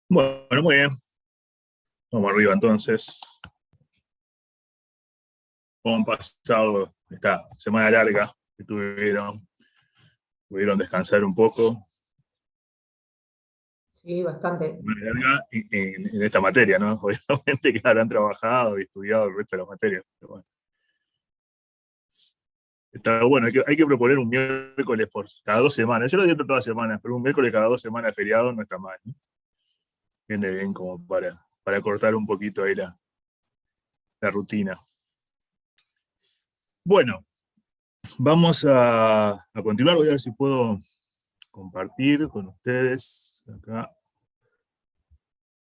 Bueno, muy bien. Vamos arriba entonces. ¿Cómo han pasado esta semana larga que tuvieron? ¿Pudieron descansar un poco? Sí, bastante. Semana larga en esta materia, ¿no? Obviamente que habrán trabajado y estudiado el resto de las materias. Pero bueno. Está bueno, hay que proponer un miércoles por cada 2 semanas. Yo lo digo todas las semanas, pero un miércoles cada 2 semanas de feriado no está mal, ¿no? Viene bien como para cortar un poquito ahí la rutina. Bueno, vamos a continuar. Voy a ver si puedo compartir con ustedes acá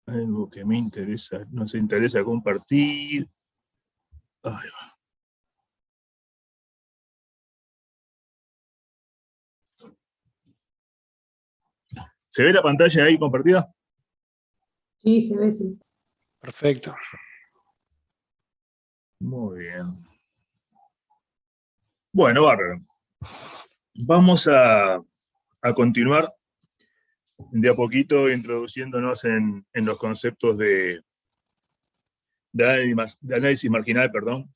algo que me interesa, nos interesa compartir. Ahí va. ¿Se ve la pantalla ahí compartida? Sí, se ve, sí. Perfecto. Muy bien. Bueno, bárbaro. Vamos a continuar de a poquito introduciéndonos en los conceptos de análisis marginal, perdón,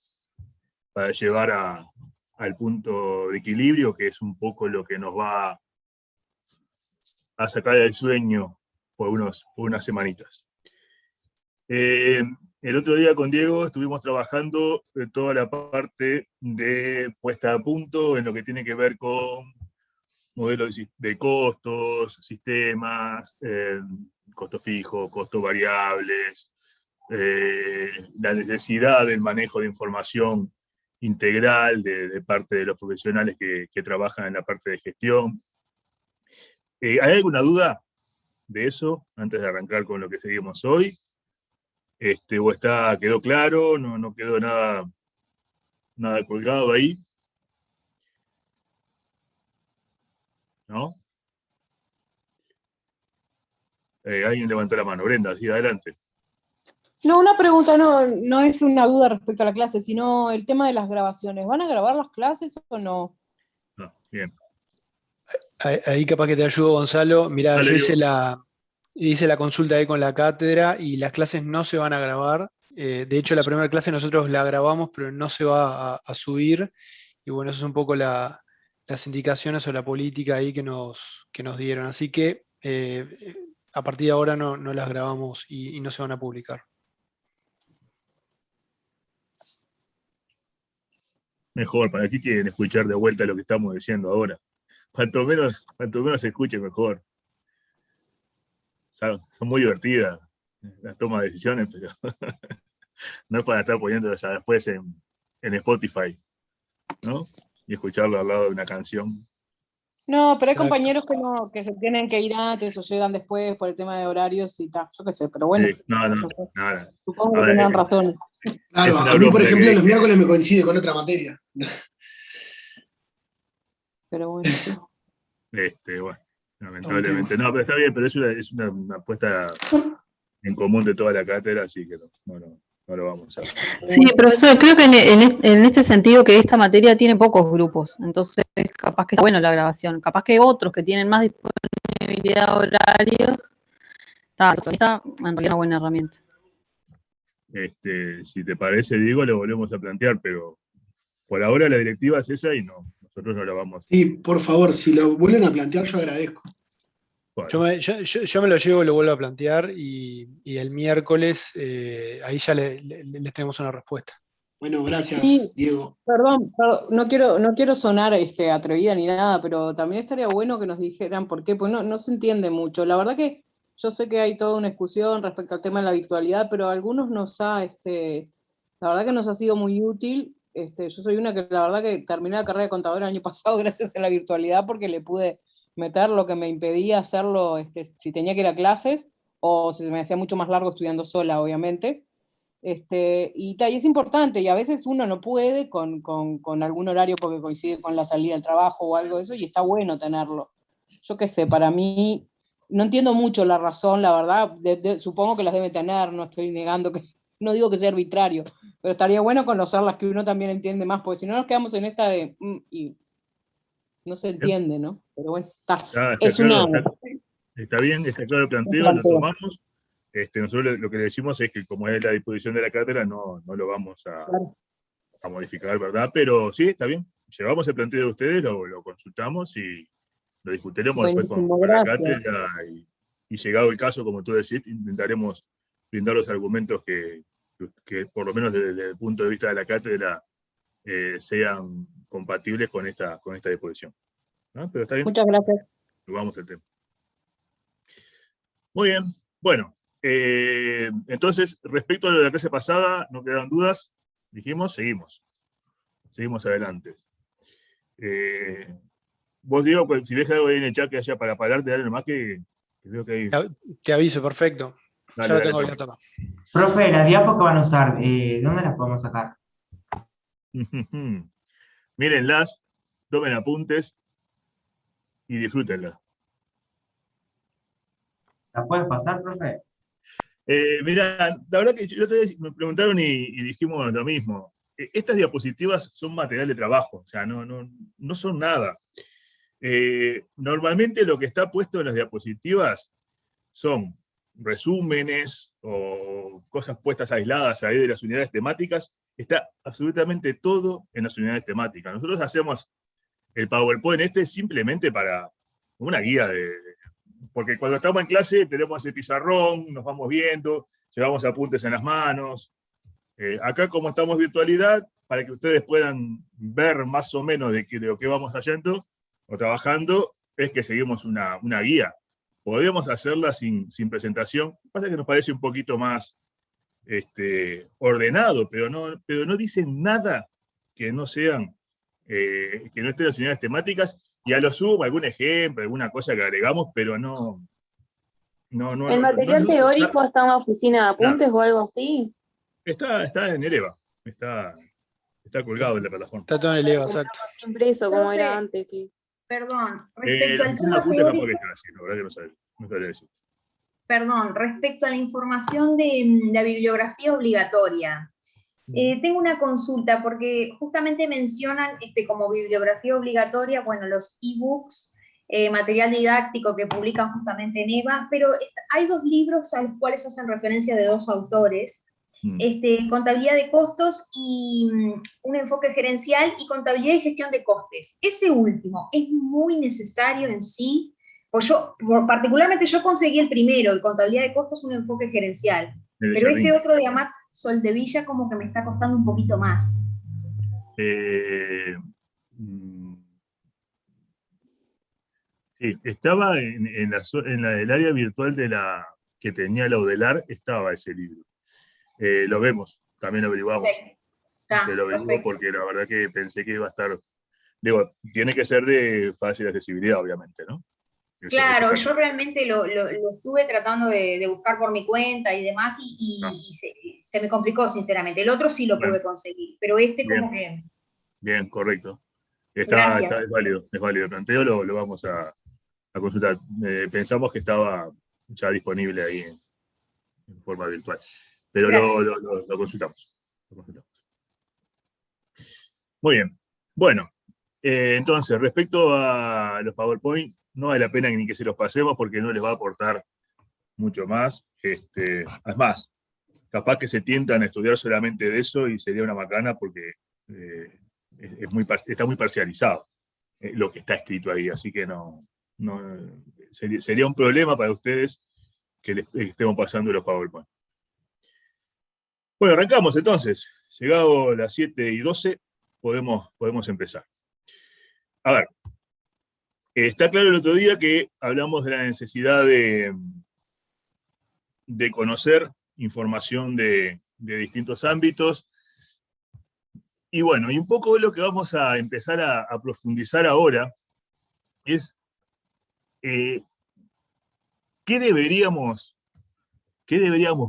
para llevar al punto de equilibrio, que es un poco lo que nos va a sacar del sueño por unas semanitas. El otro día con Diego estuvimos trabajando toda la parte de puesta a punto en lo que tiene que ver con modelos de costos, sistemas, costo fijo, costos variables, la necesidad del manejo de información integral de parte de los profesionales que trabajan en la parte de gestión. ¿Hay alguna duda de eso antes de arrancar con lo que seguimos hoy? ¿O quedó claro? ¿No quedó nada colgado ahí? ¿No? Alguien levantó la mano. Brenda, sí, adelante. No, una pregunta, no es una duda respecto a la clase, sino el tema de las grabaciones. ¿Van a grabar las clases o no? No, bien. Ahí capaz que te ayudo, Gonzalo. Mirá, Dale, yo Diego. hice la consulta ahí con la cátedra y las clases no se van a grabar. De hecho, la primera clase nosotros la grabamos, pero no se va a subir. Y bueno, eso es un poco las indicaciones o la política ahí que nos dieron. Así que a partir de ahora no las grabamos y no se van a publicar. Mejor, ¿para qué quieren escuchar de vuelta lo que estamos diciendo ahora? Cuanto menos se escuche, mejor. Son muy divertidas las tomas de decisiones, pero no es para estar poniéndolas después en Spotify, ¿no? Y escucharlo al lado de una canción. No, pero hay Exacto. compañeros que se tienen que ir antes o llegan después por el tema de horarios y tal. Yo qué sé, pero bueno. Sí, no, No sé. nada. Supongo que tendrán razón. Claro, Es una a mí, por bronca ejemplo, que los miércoles me coincide con otra materia. Pero bueno, sí. bueno, lamentablemente. No, pero está bien, pero es una apuesta en común de toda la cátedra, así que no lo vamos a hacer. Sí, profesor, creo que en este sentido que esta materia tiene pocos grupos, entonces capaz que está bueno la grabación, capaz que otros que tienen más disponibilidad de horarios, está en realidad una buena herramienta. Si te parece, Diego, lo volvemos a plantear, pero por ahora la directiva es esa y nosotros no la vamos. Sí, por favor, si lo vuelven a plantear, yo agradezco. Bueno. Yo me lo llevo y lo vuelvo a plantear y el miércoles ahí ya les tenemos una respuesta. Bueno, gracias, Sí, Diego. Perdón, no quiero sonar atrevida ni nada, pero también estaría bueno que nos dijeran por qué, pues no se entiende mucho. La verdad que yo sé que hay toda una discusión respecto al tema de la virtualidad, pero a algunos la verdad que nos ha sido muy útil. Yo soy una que la verdad que terminé la carrera de contador el año pasado gracias a la virtualidad porque le pude meter lo que me impedía hacerlo si tenía que ir a clases o si se me hacía mucho más largo estudiando sola, obviamente. Y es importante, y a veces uno no puede con algún horario porque coincide con la salida del trabajo o algo de eso, y está bueno tenerlo. Yo qué sé, para mí, no entiendo mucho la razón, la verdad, supongo que las debe tener, no estoy negando no digo que sea arbitrario, pero estaría bueno conocerlas que uno también entiende más, porque si no nos quedamos en esta y no se entiende, ¿no? Pero bueno, Está es claro, una... Está bien, está claro el planteo, lo tomamos. Nosotros lo que le decimos es que como es la disposición de la cátedra, no lo vamos a modificar, ¿verdad? Pero sí, está bien. Llevamos el planteo de ustedes, lo consultamos y lo discutiremos después Buenísimo, con la gracias. cátedra y llegado el caso, como tú decís, intentaremos brindar los argumentos que por lo menos desde el punto de vista de la cátedra sean compatibles con esta disposición. ¿No? Pero está bien. Muchas gracias. Vamos al tema. Muy bien. Bueno, entonces, respecto a lo de la clase pasada, no quedaron dudas. Dijimos, seguimos. Seguimos adelante. Vos, Diego, si ves algo ahí en el chat que haya para pararte, dale nomás que veo que hay... Te aviso, perfecto. Dale, Ya lo dale, tengo Tom. abierto acá. Profe, las diapos que van a usar, ¿dónde las podemos sacar? Mírenlas, tomen apuntes y disfrútenlas. ¿Las puedes pasar, profe? Mirá, la verdad que el otro día me preguntaron y dijimos lo mismo. Estas diapositivas son material de trabajo, o sea, no son nada. Normalmente lo que está puesto en las diapositivas son resúmenes o cosas puestas aisladas ahí de las unidades temáticas. Está absolutamente todo en las unidades temáticas. Nosotros hacemos el PowerPoint simplemente para una guía porque cuando estamos en clase tenemos el pizarrón, nos vamos viendo, llevamos apuntes en las manos. Acá, como estamos en virtualidad, para que ustedes puedan ver más o menos de lo que vamos haciendo o trabajando, es que seguimos una guía. Podemos hacerla sin presentación. Pasa que nos parece un poquito más ordenado, pero no dicen nada que no sean, que no estén en las unidades temáticas, y a lo sumo algún ejemplo, alguna cosa que agregamos, pero no. ¿El material teórico está en la oficina de apuntes o algo así? Está en el EVA, está colgado en la plataforma. Está todo en el EVA, exacto. Impreso como era Profe, antes. Perdón, respecto La al oficina de tema apuntes capaz que teórico, está así, la verdad que no sabría decir. perdón, respecto a la información de la bibliografía obligatoria. Tengo una consulta, porque justamente mencionan como bibliografía obligatoria, bueno, los ebooks, material didáctico que publican justamente en EVA, pero hay dos libros a los cuales hacen referencia de dos autores, Contabilidad de costos y un enfoque gerencial y contabilidad y gestión de costes. Ese último es muy necesario en sí, particularmente yo conseguí el primero, el contabilidad de costos, un enfoque gerencial, pero este otro de Amat Soldevilla como que me está costando un poquito más. Sí, estaba en la del área virtual que tenía la UDELAR, estaba ese libro. Lo vemos, también lo averiguamos. Te lo averiguo porque la verdad que pensé que iba a estar... Digo, tiene que ser de fácil accesibilidad, obviamente, ¿no? Claro, yo realmente lo estuve tratando de buscar por mi cuenta y demás, y se me complicó, sinceramente. El otro sí lo pude conseguir, pero como que... Bien, correcto. Es válido el planteo, lo vamos a consultar. Pensamos que estaba ya disponible ahí en forma virtual, pero lo consultamos. Muy bien. Bueno, entonces, respecto a los PowerPoint, no vale la pena ni que se los pasemos porque no les va a aportar mucho más. Además, capaz que se tientan a estudiar solamente de eso y sería una macana porque está muy parcializado lo que está escrito ahí, así que sería un problema para ustedes que les estemos pasando los PowerPoint. Bueno, arrancamos entonces. Llegado las 7:12, podemos empezar. A ver, está claro el otro día que hablamos de la necesidad de conocer información de distintos ámbitos. Y bueno, y un poco lo que vamos a empezar a profundizar ahora es qué deberíamos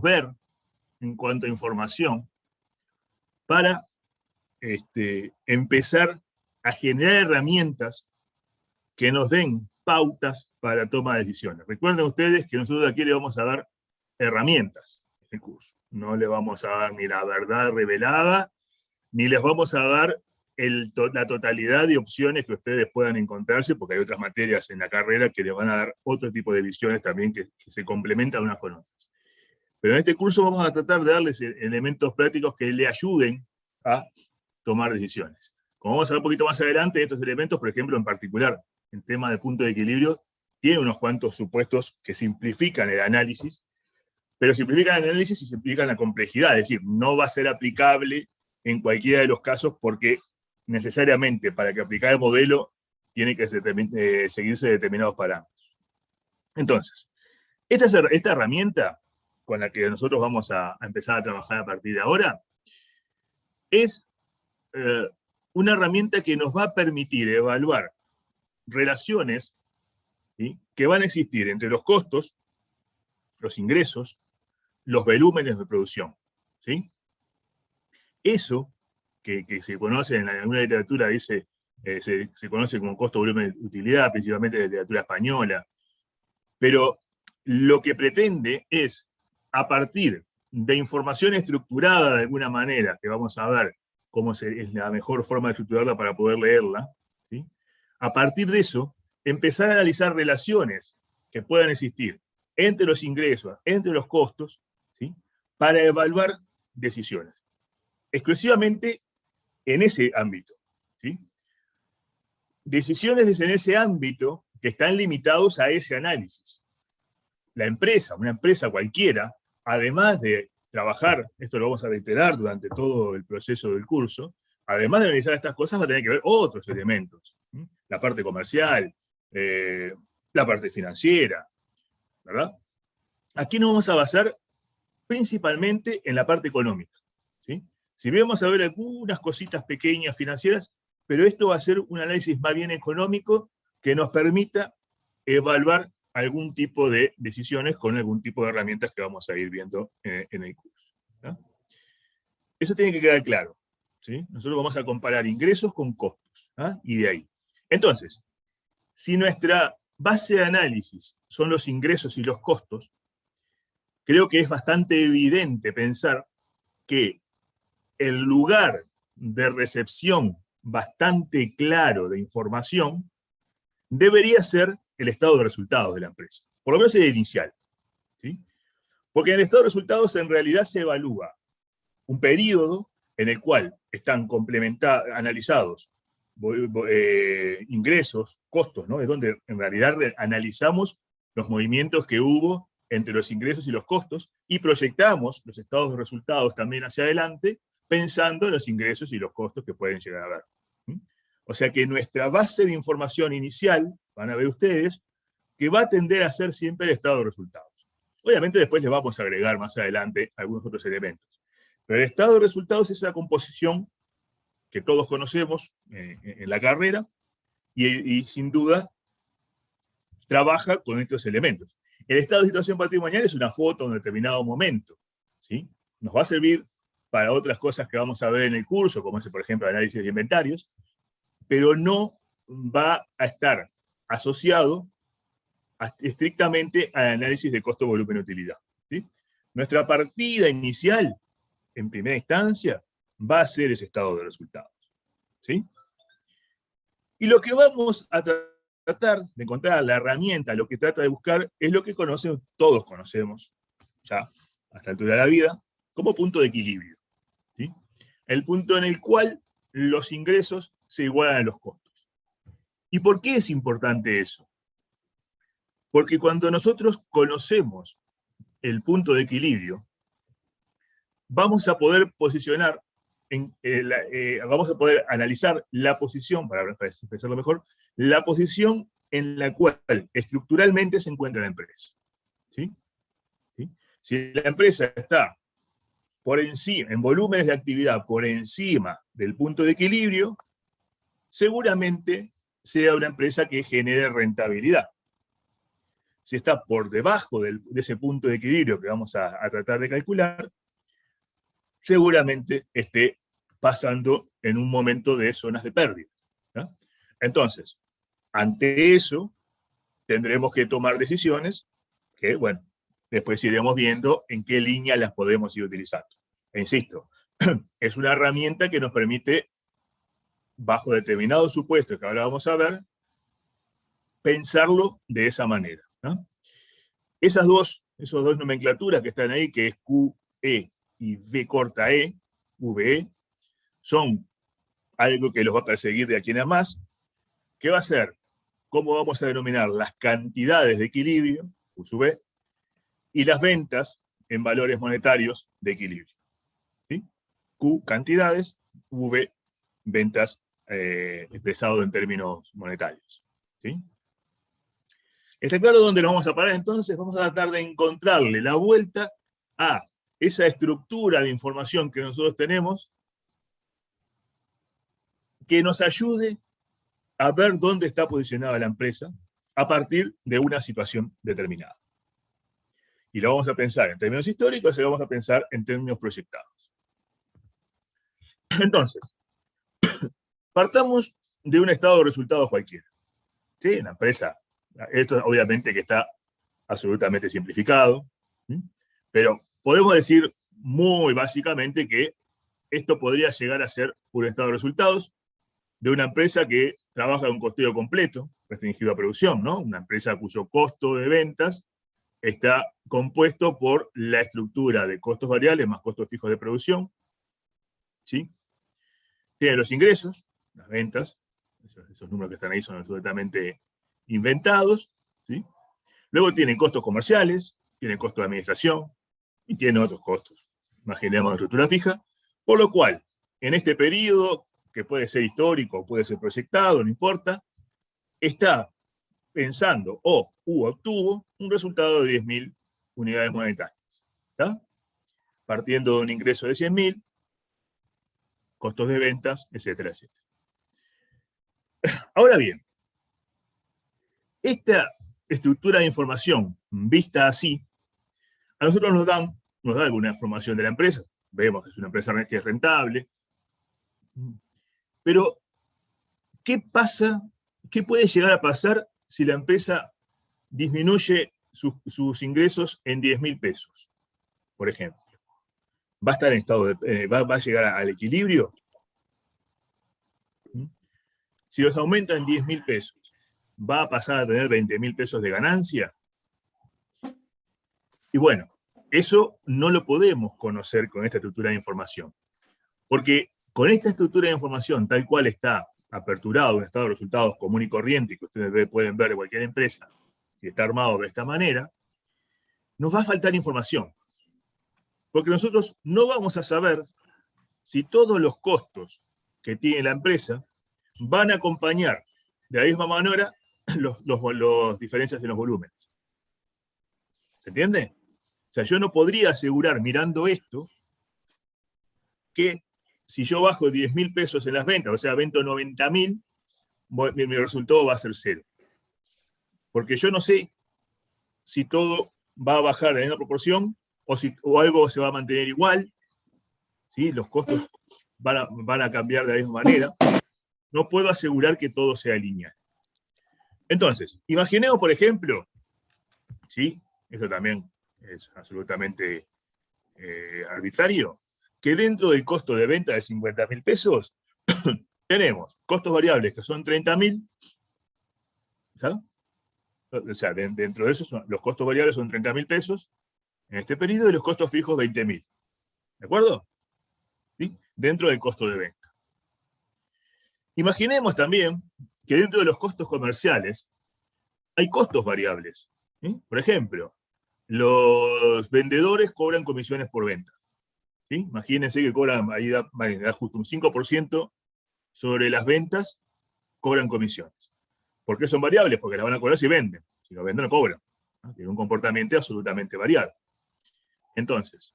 ver en cuanto a información para empezar a generar herramientas que nos den pautas para la toma de decisiones. Recuerden ustedes que nosotros aquí le vamos a dar herramientas en el curso. No le vamos a dar ni la verdad revelada, ni les vamos a dar la totalidad de opciones que ustedes puedan encontrarse, porque hay otras materias en la carrera que les van a dar otro tipo de visiones también que se complementan unas con otras. Pero en este curso vamos a tratar de darles elementos prácticos que le ayuden a tomar decisiones. Como vamos a ver un poquito más adelante, estos elementos, por ejemplo, en particular, el tema de punto de equilibrio, tiene unos cuantos supuestos que simplifican el análisis, pero simplifican el análisis y simplifican la complejidad, es decir, no va a ser aplicable en cualquiera de los casos porque necesariamente para que aplicar el modelo tiene que seguirse determinados parámetros. Entonces, esta herramienta con la que nosotros vamos a empezar a trabajar a partir de ahora es una herramienta que nos va a permitir evaluar relaciones, ¿sí?, que van a existir entre los costos, los ingresos, los volúmenes de producción, ¿sí? Eso, que se conoce en alguna literatura, dice, se conoce como costo, volumen, utilidad, principalmente de literatura española, pero lo que pretende es, a partir de información estructurada de alguna manera, que vamos a ver cómo es la mejor forma de estructurarla para poder leerla, ¿sí?, a partir de eso, empezar a analizar relaciones que puedan existir entre los ingresos, entre los costos, ¿sí?, para evaluar decisiones. Exclusivamente en ese ámbito, ¿sí? Decisiones en ese ámbito que están limitados a ese análisis. La empresa, una empresa cualquiera, además de trabajar, esto lo vamos a reiterar durante todo el proceso del curso, además de analizar estas cosas va a tener que ver otros elementos, ¿sí?, la parte comercial, la parte financiera, ¿verdad? Aquí nos vamos a basar principalmente en la parte económica, ¿sí? Si bien vamos a ver algunas cositas pequeñas financieras, pero esto va a ser un análisis más bien económico que nos permita evaluar algún tipo de decisiones con algún tipo de herramientas que vamos a ir viendo en el curso, ¿no? Eso tiene que quedar claro, ¿sí? Nosotros vamos a comparar ingresos con costos, ¿no? Y de ahí. Entonces, si nuestra base de análisis son los ingresos y los costos, creo que es bastante evidente pensar que el lugar de recepción bastante claro de información debería ser el estado de resultados de la empresa, por lo menos el inicial, ¿sí? Porque en el estado de resultados en realidad se evalúa un periodo en el cual están analizados ingresos, costos, ¿no? Es donde en realidad analizamos los movimientos que hubo entre los ingresos y los costos y proyectamos los estados de resultados también hacia adelante, pensando en los ingresos y los costos que pueden llegar a haber. ¿Sí? O sea que nuestra base de información inicial, van a ver ustedes, que va a tender a ser siempre el estado de resultados. Obviamente después les vamos a agregar más adelante algunos otros elementos. Pero el estado de resultados es esa composición que todos conocemos en la carrera y sin duda trabaja con estos elementos. El estado de situación patrimonial es una foto en un determinado momento, ¿sí? Nos va a servir para otras cosas que vamos a ver en el curso, como ese, por ejemplo, análisis de inventarios, pero no va a estar asociado estrictamente al análisis de costo, volumen y utilidad, ¿sí? Nuestra partida inicial, en primera instancia, va a ser ese estado de resultados, ¿sí? Y lo que vamos a tratar de encontrar, la herramienta, lo que trata de buscar, es lo que todos conocemos, ya a esta altura de la vida, como punto de equilibrio, ¿sí? El punto en el cual los ingresos se igualan a los costos. ¿Y por qué es importante eso? Porque cuando nosotros conocemos el punto de equilibrio, vamos a poder posicionar, vamos a poder analizar la posición, para expresarlo mejor, la posición en la cual estructuralmente se encuentra la empresa. ¿Sí? ¿Sí? Si la empresa está por encima, en volúmenes de actividad por encima del punto de equilibrio, seguramente sea una empresa que genere rentabilidad. Si está por debajo de ese punto de equilibrio que vamos a tratar de calcular, seguramente esté pasando en un momento de zonas de pérdida, ¿no? Entonces, ante eso, tendremos que tomar decisiones que, bueno, después iremos viendo en qué línea las podemos ir utilizando. E insisto, es una herramienta que nos permite bajo determinados supuestos que ahora vamos a ver, pensarlo de esa manera, ¿no? Esos dos nomenclaturas que están ahí, que es QE y V corta E, VE, son algo que los va a perseguir de aquí en más, que va a ser cómo vamos a denominar las cantidades de equilibrio, Q sub E, y las ventas en valores monetarios de equilibrio. ¿Sí? Q, cantidades, V, ventas expresado en términos monetarios. ¿Sí? ¿Está claro dónde nos vamos a parar entonces? Vamos a tratar de encontrarle la vuelta a esa estructura de información que nosotros tenemos que nos ayude a ver dónde está posicionada la empresa a partir de una situación determinada. Y lo vamos a pensar en términos históricos y lo vamos a pensar en términos proyectados. Entonces, partamos de un estado de resultados cualquiera. ¿Sí? Una empresa, esto obviamente que está absolutamente simplificado, ¿sí? Pero podemos decir muy básicamente que esto podría llegar a ser un estado de resultados de una empresa que trabaja en un costeo completo, restringido a producción, ¿no? Una empresa cuyo costo de ventas está compuesto por la estructura de costos variables más costos fijos de producción, ¿sí? Tiene los ingresos, las ventas, esos números que están ahí son absolutamente inventados, ¿sí? Luego tienen costos comerciales, tienen costos de administración y tienen otros costos. Imaginemos la estructura fija, por lo cual, en este periodo, que puede ser histórico, puede ser proyectado, no importa, está pensando o obtuvo un resultado de 10.000 unidades monetarias. ¿Está? Partiendo de un ingreso de 100.000, costos de ventas, etcétera, etcétera. Ahora bien, esta estructura de información vista así, a nosotros nos da alguna información de la empresa. Vemos que es una empresa que es rentable. Pero, ¿qué pasa? ¿Qué puede llegar a pasar si la empresa disminuye sus ingresos en 10.000 pesos? Por ejemplo. ¿Va a estar en estado de, va a llegar al equilibrio? Si los aumenta en 10.000 pesos, ¿va a pasar a tener 20.000 pesos de ganancia? Y bueno, eso no lo podemos conocer con esta estructura de información. Porque con esta estructura de información, tal cual está aperturado un estado de resultados común y corriente, que ustedes pueden ver de cualquier empresa, que está armado de esta manera, nos va a faltar información. Porque nosotros no vamos a saber si todos los costos que tiene la empresa van a acompañar de la misma manera los diferencias en los volúmenes. ¿Se entiende? O sea, yo no podría asegurar mirando esto que si yo bajo 10.000 pesos en las ventas, o sea, vendo 90.000, mi resultado va a ser 0. Porque yo no sé si todo va a bajar en la misma proporción o algo se va a mantener igual, ¿sí? Los costos van a cambiar de la misma manera. No puedo asegurar que todo sea lineal. Entonces, imaginemos, por ejemplo, ¿sí? Esto también es absolutamente arbitrario, que dentro del costo de venta de 50.000 pesos tenemos costos variables que son 30.000, ¿sabes? O sea, dentro de esos los costos variables son 30.000 pesos en este periodo y los costos fijos 20.000. ¿De acuerdo? ¿Sí? Dentro del costo de venta. Imaginemos también que dentro de los costos comerciales hay costos variables. ¿Sí? Por ejemplo, los vendedores cobran comisiones por venta. ¿Sí? Imagínense que cobran, ahí da justo un 5% sobre las ventas, cobran comisiones. ¿Por qué son variables? Porque las van a cobrar si venden. Si no venden, no cobran. ¿No? Tiene un comportamiento absolutamente variable. Entonces,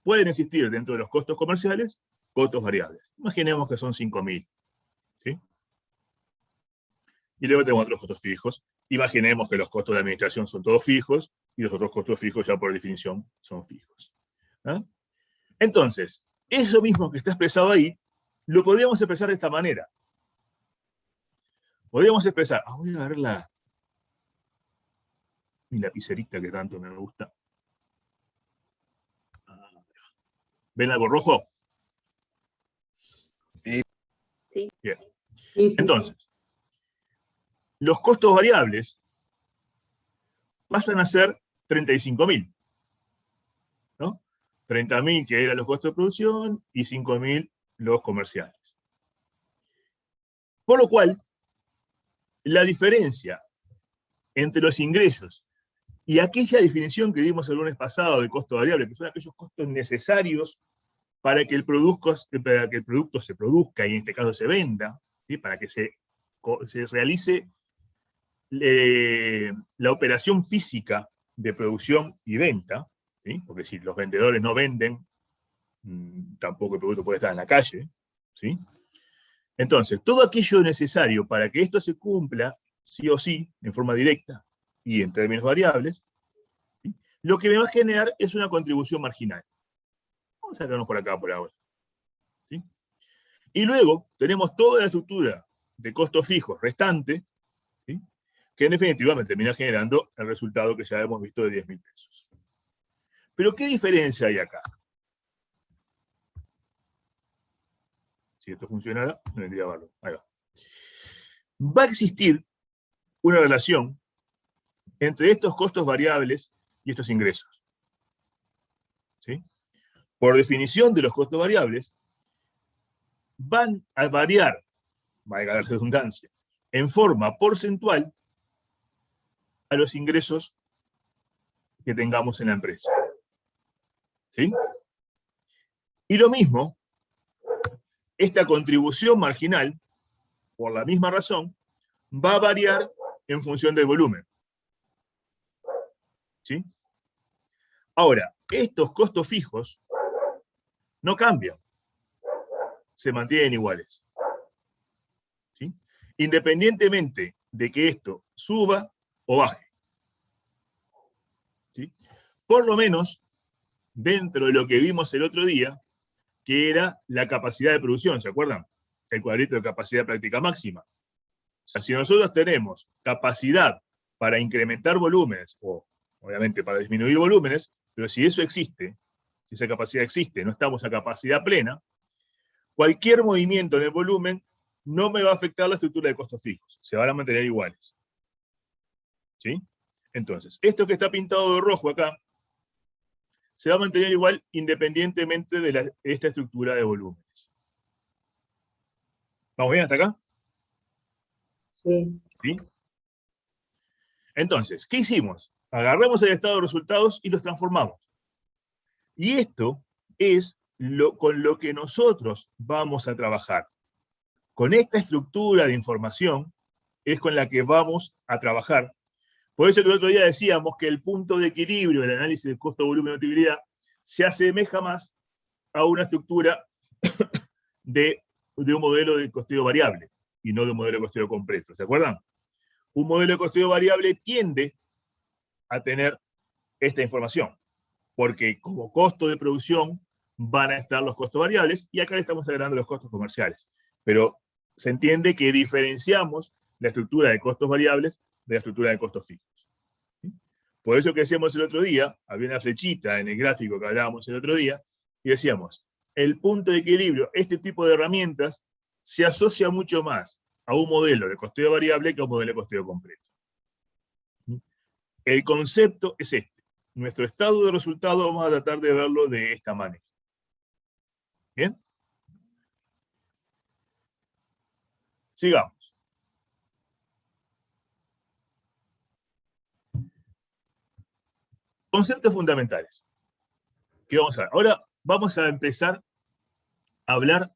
pueden existir dentro de los costos comerciales costos variables. Imaginemos que son 5.000. ¿Sí? Y luego tenemos otros costos fijos. Imaginemos que los costos de administración son todos fijos y los otros costos fijos ya por definición son fijos. ¿Ah? Entonces, eso mismo que está expresado ahí, lo podríamos expresar de esta manera. Podríamos expresar, voy a ver mi lapicerita que tanto me gusta. ¿Ven algo rojo? Sí. Bien. Sí, sí. Entonces, los costos variables pasan a ser 35.000, ¿no? 30.000 que eran los costos de producción y 5.000 los comerciales. Por lo cual, la diferencia entre los ingresos y aquella definición que dimos el lunes pasado de costo variable, que son aquellos costos necesarios para que el producto se produzca y en este caso se venda, ¿sí? Para que se realice la operación física de producción y venta, ¿sí? Porque si los vendedores no venden, tampoco el producto puede estar en la calle, ¿sí? Entonces, todo aquello necesario para que esto se cumpla, sí o sí, en forma directa y en términos variables, ¿sí? Lo que me va a generar es una contribución marginal. Vamos a sacarnos por acá por ahora, ¿sí? Y luego tenemos toda la estructura de costos fijos restante, ¿sí? Que en definitiva me termina generando el resultado que ya hemos visto de 10.000 pesos. Pero ¿qué diferencia hay acá? Si esto funcionara, no vendría a verlo. Ahí va. Va a existir una relación entre estos costos variables y estos ingresos, ¿sí? Por definición de los costos variables, van a variar, valga la redundancia, en forma porcentual a los ingresos que tengamos en la empresa, ¿sí? Y lo mismo, esta contribución marginal, por la misma razón, va a variar en función del volumen, ¿sí? Ahora, estos costos fijos no cambian, se mantienen iguales, ¿sí? Independientemente de que esto suba o baje, ¿sí? Por lo menos dentro de lo que vimos el otro día, que era la capacidad de producción, ¿se acuerdan? El cuadrito de capacidad práctica máxima. O sea, si nosotros tenemos capacidad para incrementar volúmenes, o obviamente para disminuir volúmenes, pero si eso existe, si esa capacidad existe, no estamos a capacidad plena, cualquier movimiento en el volumen no me va a afectar la estructura de costos fijos, se van a mantener iguales, ¿sí? Entonces, esto que está pintado de rojo acá, se va a mantener igual independientemente de esta estructura de volúmenes. ¿Vamos bien hasta acá? Sí. ¿Sí? Entonces, ¿qué hicimos? Agarramos el estado de resultados y los transformamos. Y esto es con lo que nosotros vamos a trabajar. Con esta estructura de información es con la que vamos a trabajar. Por eso que el otro día decíamos que el punto de equilibrio del análisis de costo, volumen y utilidad se asemeja más a una estructura de un modelo de costeo variable y no de un modelo de costeo completo. ¿Se acuerdan? Un modelo de costeo variable tiende a tener esta información, porque como costo de producción van a estar los costos variables y acá le estamos agregando los costos comerciales. Pero se entiende que diferenciamos la estructura de costos variables de la estructura de costos fijos. ¿Sí? Por eso que decíamos el otro día, había una flechita en el gráfico que hablábamos el otro día, y decíamos, el punto de equilibrio, este tipo de herramientas, se asocia mucho más a un modelo de costeo variable que a un modelo de costeo completo. ¿Sí? El concepto es este. Nuestro estado de resultado vamos a tratar de verlo de esta manera. ¿Bien? Sigamos. Conceptos fundamentales. ¿Qué vamos a ver? Ahora vamos a empezar a hablar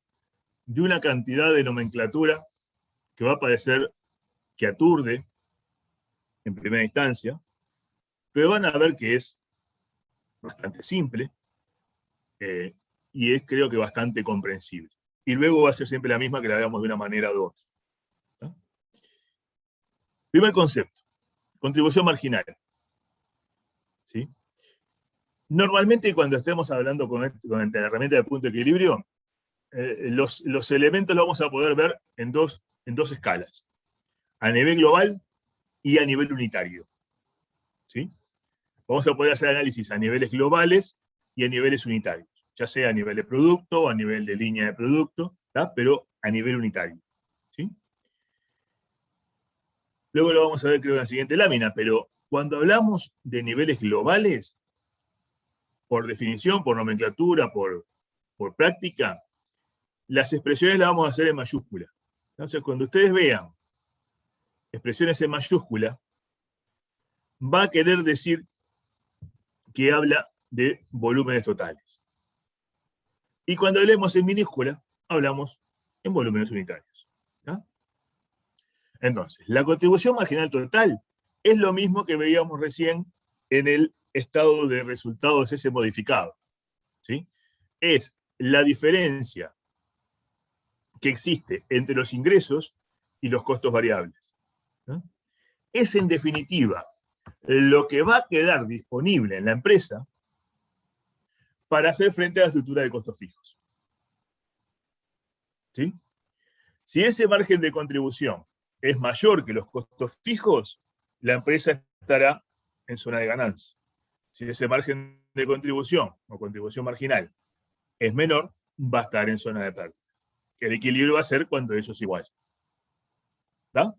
de una cantidad de nomenclatura que va a parecer que aturde en primera instancia, pero van a ver que es bastante simple y es, creo que, bastante comprensible. Y luego va a ser siempre la misma que la veamos de una manera u otra. ¿No? Primer concepto, contribución marginal. ¿Sí? Normalmente cuando estemos hablando con la herramienta de punto de equilibrio, los elementos los vamos a poder ver en dos escalas, a nivel global y a nivel unitario. ¿Sí? Vamos a poder hacer análisis a niveles globales y a niveles unitarios, ya sea a nivel de producto o a nivel de línea de producto, ¿tá? Pero a nivel unitario. ¿Sí? Luego lo vamos a ver creo en la siguiente lámina, pero cuando hablamos de niveles globales, por definición, por nomenclatura, por práctica, las expresiones las vamos a hacer en mayúscula. Entonces, cuando ustedes vean expresiones en mayúscula, va a querer decir que habla de volúmenes totales. Y cuando hablemos en minúscula, hablamos en volúmenes unitarios. ¿Tá? Entonces, la contribución marginal total es lo mismo que veíamos recién en el estado de resultados ese modificado. ¿Sí? Es la diferencia que existe entre los ingresos y los costos variables. ¿No? Es en definitiva lo que va a quedar disponible en la empresa para hacer frente a la estructura de costos fijos. ¿Sí? Si ese margen de contribución es mayor que los costos fijos, la empresa estará en zona de ganancia. Si ese margen de contribución o contribución marginal es menor, va a estar en zona de pérdida. Que el equilibrio va a ser cuando eso es igual. ¿Está?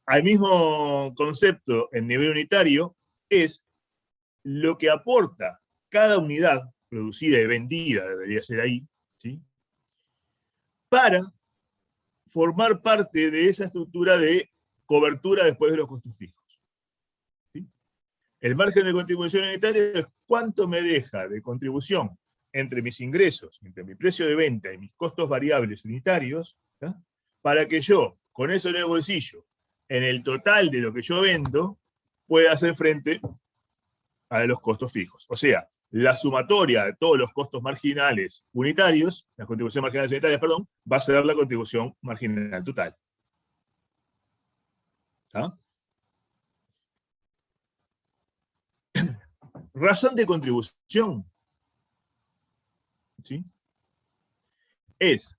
Al mismo concepto en nivel unitario es lo que aporta cada unidad producida y vendida, debería ser ahí, ¿sí? Para formar parte de esa estructura de cobertura después de los costos fijos. ¿Sí? El margen de contribución unitaria es cuánto me deja de contribución entre mis ingresos, entre mi precio de venta y mis costos variables unitarios, ¿sí? Para que yo, con eso en el bolsillo, en el total de lo que yo vendo, pueda hacer frente a los costos fijos. O sea, la sumatoria de todos los costos marginales unitarios, las contribuciones marginales unitarias, perdón, va a ser la contribución marginal total. ¿Ah? Razón de contribución, ¿sí? Es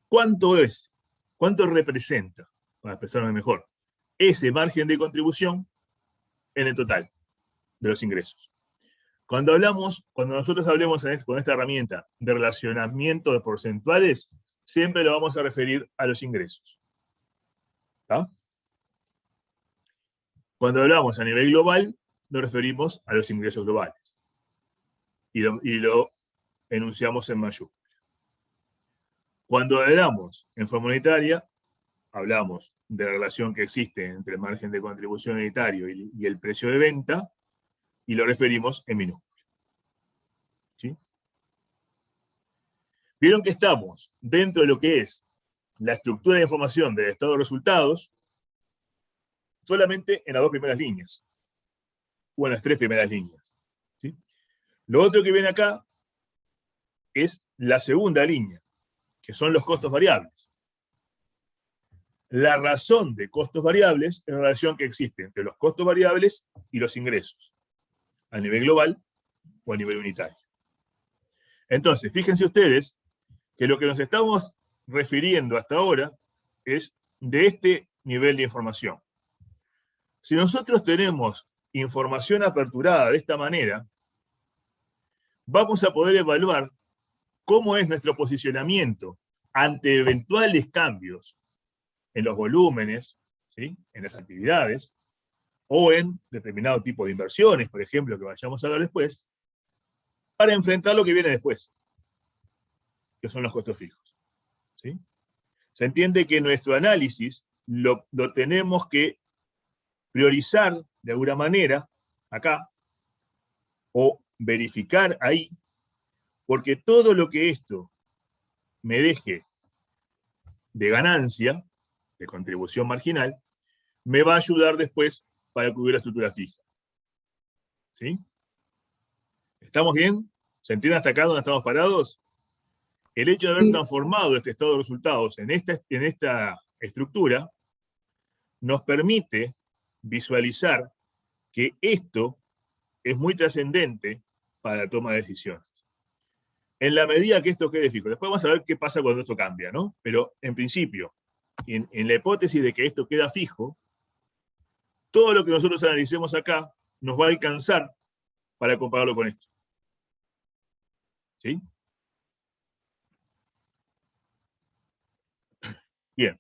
cuánto representa, para expresarme mejor, ese margen de contribución en el total de los ingresos. Cuando nosotros hablemos con esta herramienta de relacionamiento de porcentuales, siempre lo vamos a referir a los ingresos. ¿Tá? Cuando hablamos a nivel global, nos referimos a los ingresos globales. Y lo enunciamos en mayúscula. Cuando hablamos en forma unitaria, hablamos de la relación que existe entre el margen de contribución unitario y el precio de venta, y lo referimos en minúscula. ¿Sí? Vieron que estamos dentro de lo que es la estructura de información del estado de resultados solamente en las dos primeras líneas, o en las tres primeras líneas. ¿Sí? Lo otro que viene acá es la segunda línea, que son los costos variables. La razón de costos variables es la relación que existe entre los costos variables y los ingresos, a nivel global o a nivel unitario. Entonces, fíjense ustedes que lo que nos estamos refiriendo hasta ahora es de este nivel de información. Si nosotros tenemos información aperturada de esta manera, vamos a poder evaluar cómo es nuestro posicionamiento ante eventuales cambios en los volúmenes, ¿sí? En las actividades, o en determinado tipo de inversiones, por ejemplo, que vayamos a ver después, para enfrentar lo que viene después, que son los costos fijos. ¿Sí? Se entiende que nuestro análisis lo tenemos que priorizar de alguna manera, acá, o verificar ahí, porque todo lo que esto me deje de ganancia, de contribución marginal, me va a ayudar después para cubrir la estructura fija. ¿Sí? ¿Estamos bien? ¿Se entiende hasta acá donde estamos parados? El hecho de haber transformado este estado de resultados en esta estructura nos permite visualizar que esto es muy trascendente para la toma de decisiones. En la medida que esto quede fijo. Después vamos a ver qué pasa cuando esto cambia, ¿no? Pero en principio, en la hipótesis de que esto queda fijo, todo lo que nosotros analicemos acá nos va a alcanzar para compararlo con esto. ¿Sí? Bien.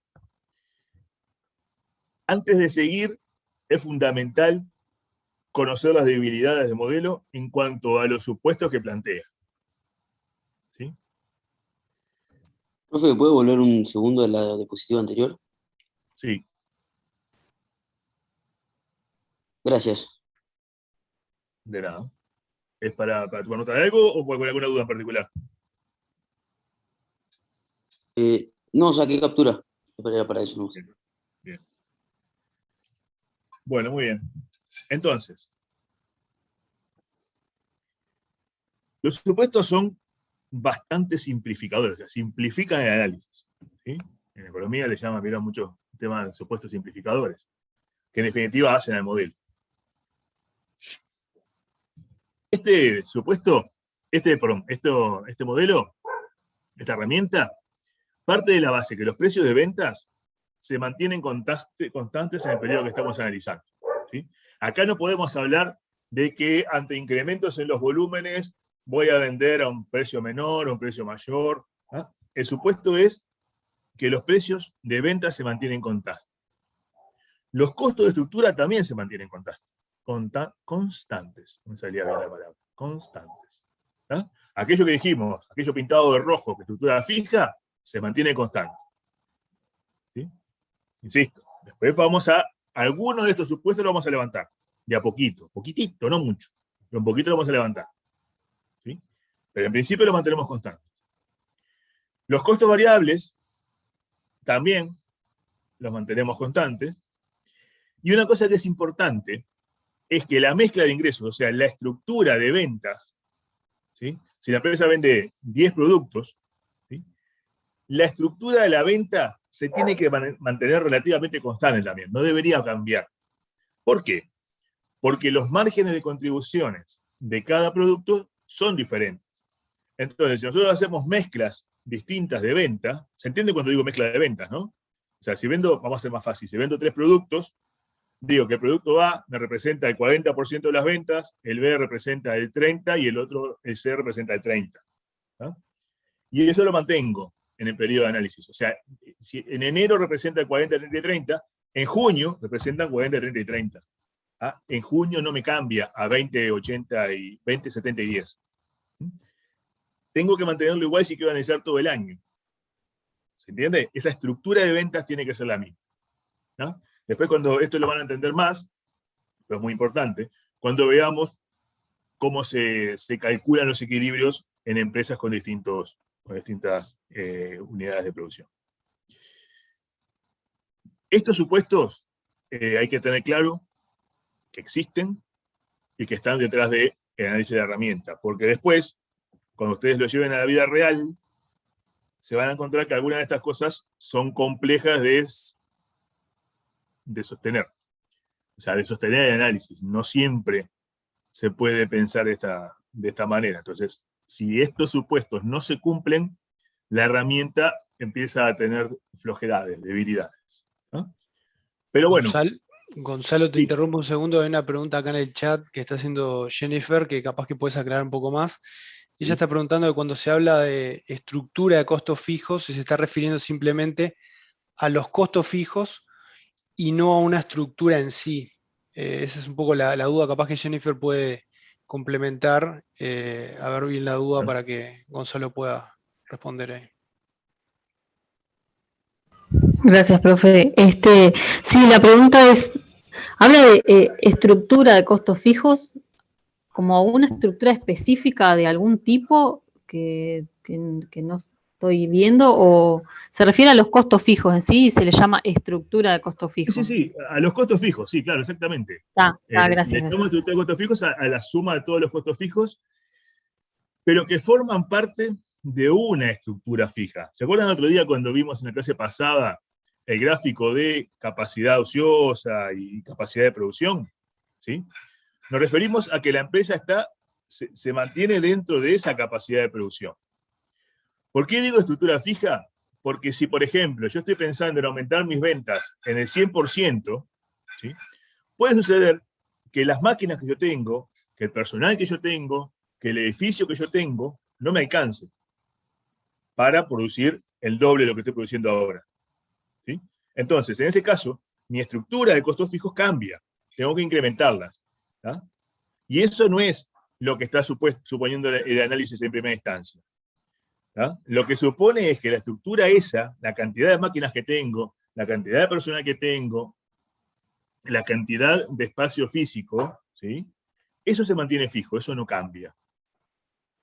Antes de seguir, es fundamental conocer las debilidades del modelo en cuanto a los supuestos que plantea. ¿Sí? Profe, ¿puede volver un segundo a la diapositiva anterior? Sí. Gracias. De nada. ¿Es para tomar nota de algo o con alguna duda en particular? No, saqué captura. Era para eso, no. Bien. Bueno, muy bien. Entonces, los supuestos son bastante simplificadores, o sea, simplifican el análisis. ¿Sí? En economía le llaman, vieron mucho el tema de supuestos simplificadores, que en definitiva hacen al modelo. Este supuesto, este modelo, esta herramienta, parte de la base que los precios de ventas se mantienen constantes en el periodo que estamos analizando. ¿Sí? Acá no podemos hablar de que ante incrementos en los volúmenes voy a vender a un precio menor o un precio mayor. ¿Ah? El supuesto es que los precios de ventas se mantienen constantes. Los costos de estructura también se mantienen constantes. No me salía bien la palabra. Constantes. ¿Ah? Aquello que dijimos, aquello pintado de rojo, que estructura fija, se mantiene constante. ¿Sí? Insisto, después vamos a, algunos de estos supuestos lo vamos a levantar, de a poquito, poquitito, no mucho, pero un poquito lo vamos a levantar. ¿Sí? Pero en principio lo mantenemos constante. Los costos variables también los mantenemos constantes. Y una cosa que es importante es que la mezcla de ingresos, o sea, la estructura de ventas, ¿sí? Si la empresa vende 10 productos, ¿sí? La estructura de la venta se tiene que mantener relativamente constante también, no debería cambiar. ¿Por qué? Porque los márgenes de contribuciones de cada producto son diferentes. Entonces, si nosotros hacemos mezclas distintas de venta, ¿se entiende cuando digo mezcla de ventas, no? O sea, si vendo, vamos a hacer más fácil, si vendo 3 productos, digo que el producto A me representa el 40% de las ventas, el B representa el 30% y el otro, el C representa el 30%. ¿No? Y eso lo mantengo en el periodo de análisis. O sea, si en enero representa el 40, 30 y 30, en junio representan 40, 30 y 30. ¿Ah? En junio no me cambia a 20, 80 y 20, 70 y 10. Tengo que mantenerlo igual si quiero analizar todo el año. ¿Se entiende? Esa estructura de ventas tiene que ser la misma. ¿No? Después, cuando esto lo van a entender más, pero es muy importante, cuando veamos cómo se calculan los equilibrios en empresas con distintas unidades de producción. Estos supuestos hay que tener claro que existen y que están detrás del análisis de la herramienta, porque después, cuando ustedes lo lleven a la vida real, se van a encontrar que algunas de estas cosas son complejas de sostener. O sea, de sostener el análisis. No siempre se puede pensar de esta manera. Entonces, si estos supuestos no se cumplen, la herramienta empieza a tener flojedades, debilidades. ¿No? Pero bueno. Gonzalo, te interrumpo un segundo. Hay una pregunta acá en el chat que está haciendo Jennifer, que capaz que puedes aclarar un poco más. Ella está preguntando que cuando se habla de estructura de costos fijos, si se está refiriendo simplemente a los costos fijos y no a una estructura en sí. Esa es un poco la duda, capaz que Jennifer puede complementar, a ver bien la duda para que Gonzalo pueda responder ahí. Gracias, profe. Sí, la pregunta es, ¿habla de estructura de costos fijos como una estructura específica de algún tipo que no estoy viendo, o se refiere a los costos fijos en sí y se le llama estructura de costos fijos? Sí, a los costos fijos, sí, claro, exactamente. Gracias. Le llamamos estructura de costos fijos a la suma de todos los costos fijos, pero que forman parte de una estructura fija. ¿Se acuerdan el otro día cuando vimos en la clase pasada el gráfico de capacidad ociosa y capacidad de producción? ¿Sí? Nos referimos a que la empresa se mantiene dentro de esa capacidad de producción. ¿Por qué digo estructura fija? Porque si, por ejemplo, yo estoy pensando en aumentar mis ventas en el 100%, ¿sí? Puede suceder que las máquinas que yo tengo, que el personal que yo tengo, que el edificio que yo tengo, no me alcance para producir el doble de lo que estoy produciendo ahora. ¿Sí? Entonces, en ese caso, mi estructura de costos fijos cambia. Tengo que incrementarlas. ¿Tá? Y eso no es lo que está suponiendo el análisis en primera instancia. ¿Tá? Lo que supone es que la estructura esa, la cantidad de máquinas que tengo, la cantidad de personal que tengo, la cantidad de espacio físico, ¿sí? Eso se mantiene fijo, eso no cambia.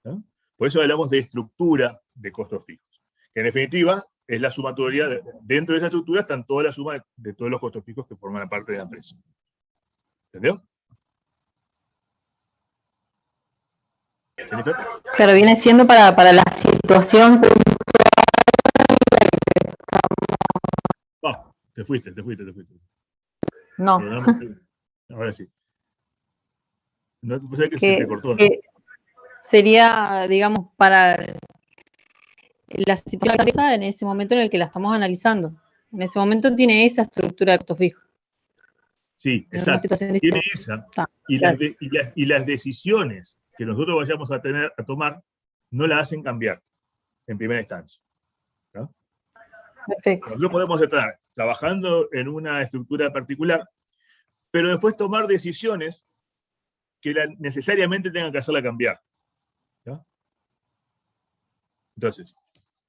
¿No? Por eso hablamos de estructura de costos fijos, que en definitiva es la sumatoria, dentro de esa estructura están toda la suma de todos los costos fijos que forman parte de la empresa. ¿Entendió? ¿Jennifer? Claro, viene siendo para la situación. Oh, te fuiste. No. Ahora sí. No, pues es que se te cortó, ¿no? Sería, digamos, para la situación en ese momento en el que la estamos analizando. En ese momento tiene esa estructura de costos fijos. Sí, exacto. Tiene esa. Y las decisiones que nosotros vayamos a tomar no la hacen cambiar en primera instancia. ¿No? Perfecto. Nosotros podemos estar trabajando en una estructura particular, pero después tomar decisiones que necesariamente tengan que hacerla cambiar. ¿No? Entonces,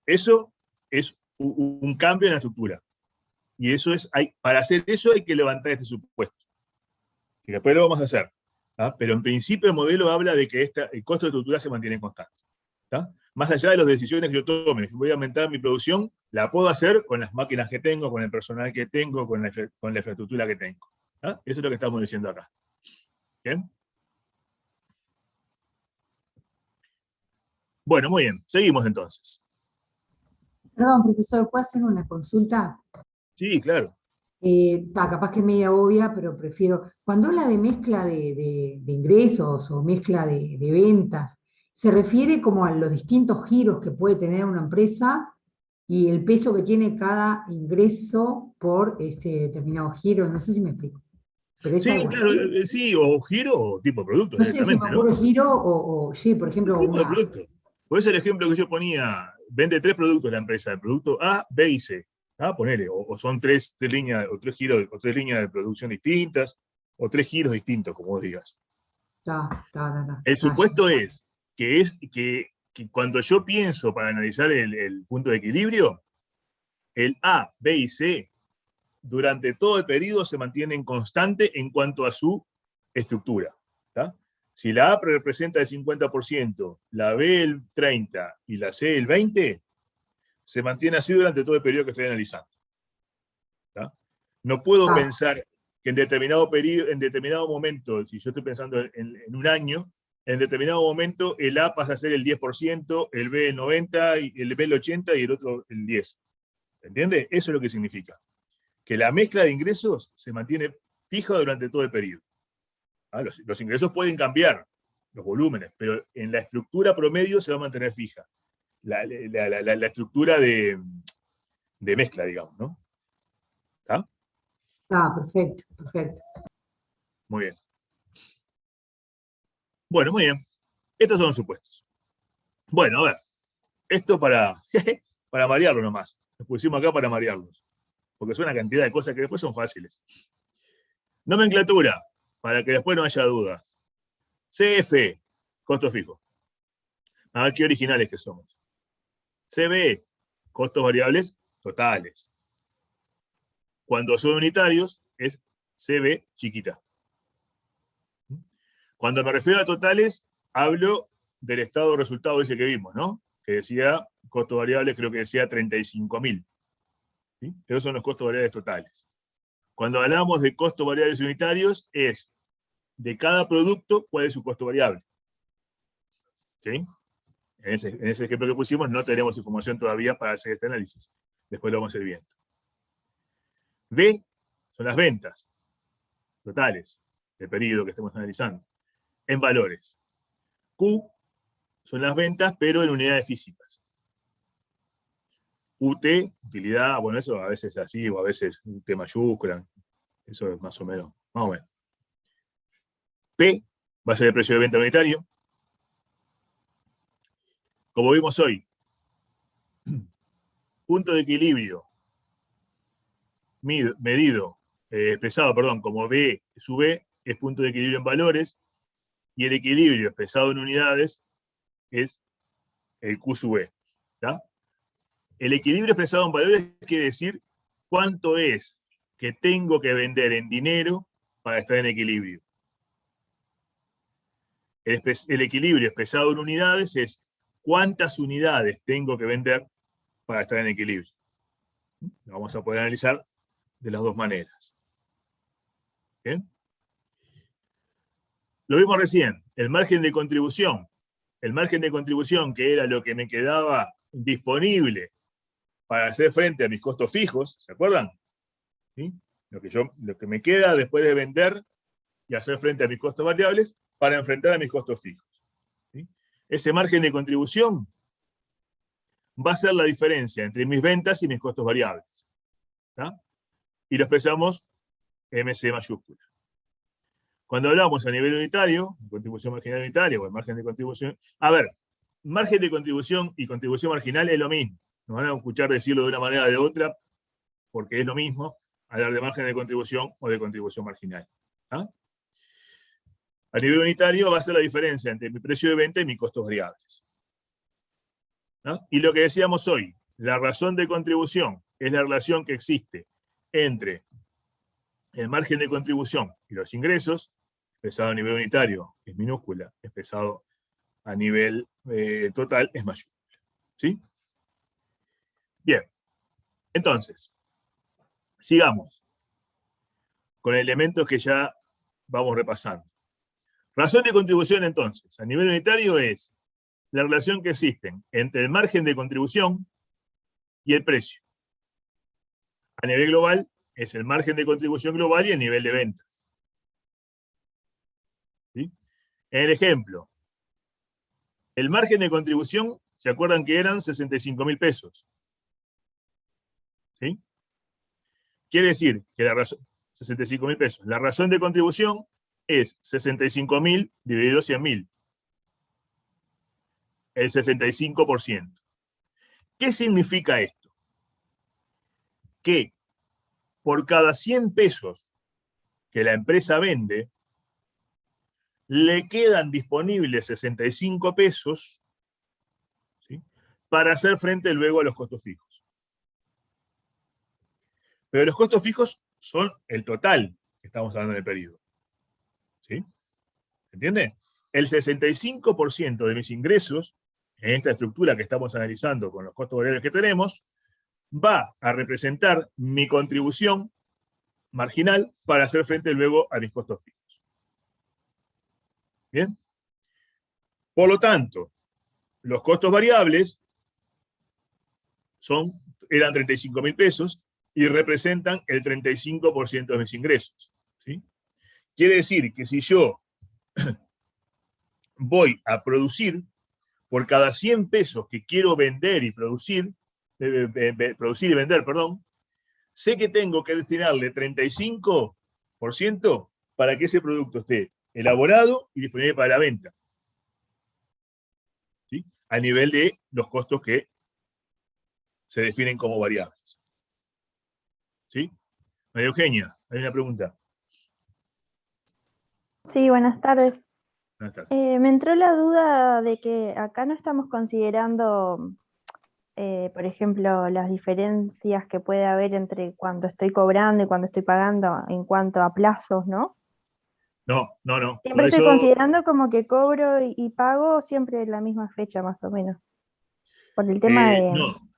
eso es un cambio en la estructura. Y eso es, para hacer eso hay que levantar este supuesto. Y después lo vamos a hacer. ¿Tá? Pero en principio el modelo habla de que el costo de estructura se mantiene constante. ¿Tá? Más allá de las decisiones que yo tome, si voy a aumentar mi producción, la puedo hacer con las máquinas que tengo, con el personal que tengo, con la infraestructura que tengo. ¿Tá? Eso es lo que estamos diciendo acá. ¿Bien? Bueno, muy bien. Seguimos entonces. Perdón, profesor, ¿puedo hacer una consulta? Sí, claro. Capaz que es media obvia, pero prefiero. Cuando habla de mezcla de ingresos o mezcla de ventas, ¿se refiere como a los distintos giros que puede tener una empresa y el peso que tiene cada ingreso por determinado giro? No sé si me explico. Pero es Sí, algo claro, así. sí, o giro o tipo de producto No sé si me directamente, ocurre ¿no? giro o sí, por ejemplo, Tipo de una. producto. Puede ser el ejemplo que yo ponía, vende 3 productos la empresa, el producto A, B y C. ¿Ah? Ponele, o son tres líneas, o 3 giros, o 3 líneas de producción distintas, o 3 giros distintos, como vos digas. El supuesto es que cuando yo pienso para analizar el punto de equilibrio, el A, B y C durante todo el periodo se mantienen constante en cuanto a su estructura. ¿Tá? Si la A representa el 50%, la B el 30% y la C el 20%, se mantiene así durante todo el periodo que estoy analizando. ¿Tá? No puedo pensar que en determinado periodo, en determinado momento, si yo estoy pensando en un año, en determinado momento el A pasa a ser el 10%, el B el 90%, el B el 80% y el otro el 10%. ¿Entiende? Eso es lo que significa. Que la mezcla de ingresos se mantiene fija durante todo el periodo. ¿Ah? Los ingresos pueden cambiar, los volúmenes, pero en la estructura promedio se va a mantener fija. La estructura de mezcla, digamos, ¿no? ¿Está? Perfecto. Muy bien. Bueno, muy bien. Estos son los supuestos. Bueno, a ver. Esto para marearlo nomás. Nos pusimos acá para marearlos. Porque son una cantidad de cosas que después son fáciles. Nomenclatura, para que después no haya dudas. CF, costo fijo. A ver qué originales que somos. CB, costos variables totales. Cuando son unitarios, es CB chiquita. Cuando me refiero a totales, hablo del estado de resultado ese que vimos, ¿no? Que decía, costos variables, creo que decía 35.000. ¿Sí? Esos son los costos variables totales. Cuando hablamos de costos variables unitarios, es de cada producto cuál es su costo variable. ¿Sí? En ese ejemplo que pusimos no tenemos información todavía para hacer este análisis. Después lo vamos a ir viendo. D son las ventas totales del periodo que estamos analizando, en valores. Q son las ventas, pero en unidades físicas. UT, utilidad, bueno, eso a veces así, o a veces UT mayúscula, eso es más o menos. P va a ser el precio de venta unitario. Como vimos hoy, punto de equilibrio medido expresado, perdón, como B sub E, es punto de equilibrio en valores, y el equilibrio expresado en unidades es el Q sub E. ¿Tá? El equilibrio expresado en valores quiere decir cuánto es que tengo que vender en dinero para estar en equilibrio. El equilibrio expresado en unidades es cuántas unidades tengo que vender para estar en equilibrio. Lo vamos a poder analizar de las dos maneras. ¿Bien? Lo vimos recién, el margen de contribución. El margen de contribución, que era lo que me quedaba disponible para hacer frente a mis costos fijos, ¿se acuerdan? ¿Sí? Lo que me queda después de vender y hacer frente a mis costos variables para enfrentar a mis costos fijos. ¿Sí? Ese margen de contribución va a ser la diferencia entre mis ventas y mis costos variables. ¿Tá? Y lo expresamos MC mayúscula. Cuando hablamos a nivel unitario, contribución marginal unitaria o el margen de contribución, a ver, margen de contribución y contribución marginal es lo mismo. Nos van a escuchar decirlo de una manera o de otra, porque es lo mismo hablar de margen de contribución o de contribución marginal. ¿Ah? A nivel unitario va a ser la diferencia entre mi precio de venta y mis costos variables. ¿Ah? Y lo que decíamos hoy, la razón de contribución es la relación que existe entre el margen de contribución y los ingresos, expresado a nivel unitario es minúscula, expresado a nivel total es mayúscula. ¿Sí? Bien. Entonces, sigamos con elementos que ya vamos repasando. Razón de contribución, entonces, a nivel unitario es la relación que existen entre el margen de contribución y el precio. A nivel global es el margen de contribución global y el nivel de ventas. ¿Sí? En el ejemplo, el margen de contribución, ¿se acuerdan que eran 65.000 pesos? ¿Sí? Quiere decir que la razón, 65.000 pesos. La razón de contribución es 65.000 dividido 100.000. El 65%. ¿Qué significa esto? Que por cada 100 pesos que la empresa vende, le quedan disponibles 65 pesos, ¿sí?, para hacer frente luego a los costos fijos. Pero los costos fijos son el total que estamos hablando en el periodo. ¿Sí? ¿Entiende? El 65% de mis ingresos, en esta estructura que estamos analizando con los costos variables que tenemos, va a representar mi contribución marginal para hacer frente luego a mis costos fijos. ¿Bien? Por lo tanto, los costos variables eran 35.000 pesos y representan el 35% de mis ingresos. ¿Sí? Quiere decir que si yo voy a producir, por cada 100 pesos que quiero vender y producir y vender, perdón, sé que tengo que destinarle 35% para que ese producto esté elaborado y disponible para la venta. ¿Sí? A nivel de los costos que se definen como variables. ¿Sí? María Eugenia, hay una pregunta. Sí, buenas tardes. Buenas tardes. Me entró la duda de que acá no estamos considerando, por ejemplo, las diferencias que puede haber entre cuando estoy cobrando y cuando estoy pagando en cuanto a plazos, ¿no? No. Siempre estoy considerando como que cobro y pago siempre en la misma fecha, más o menos. Por el tema de... No,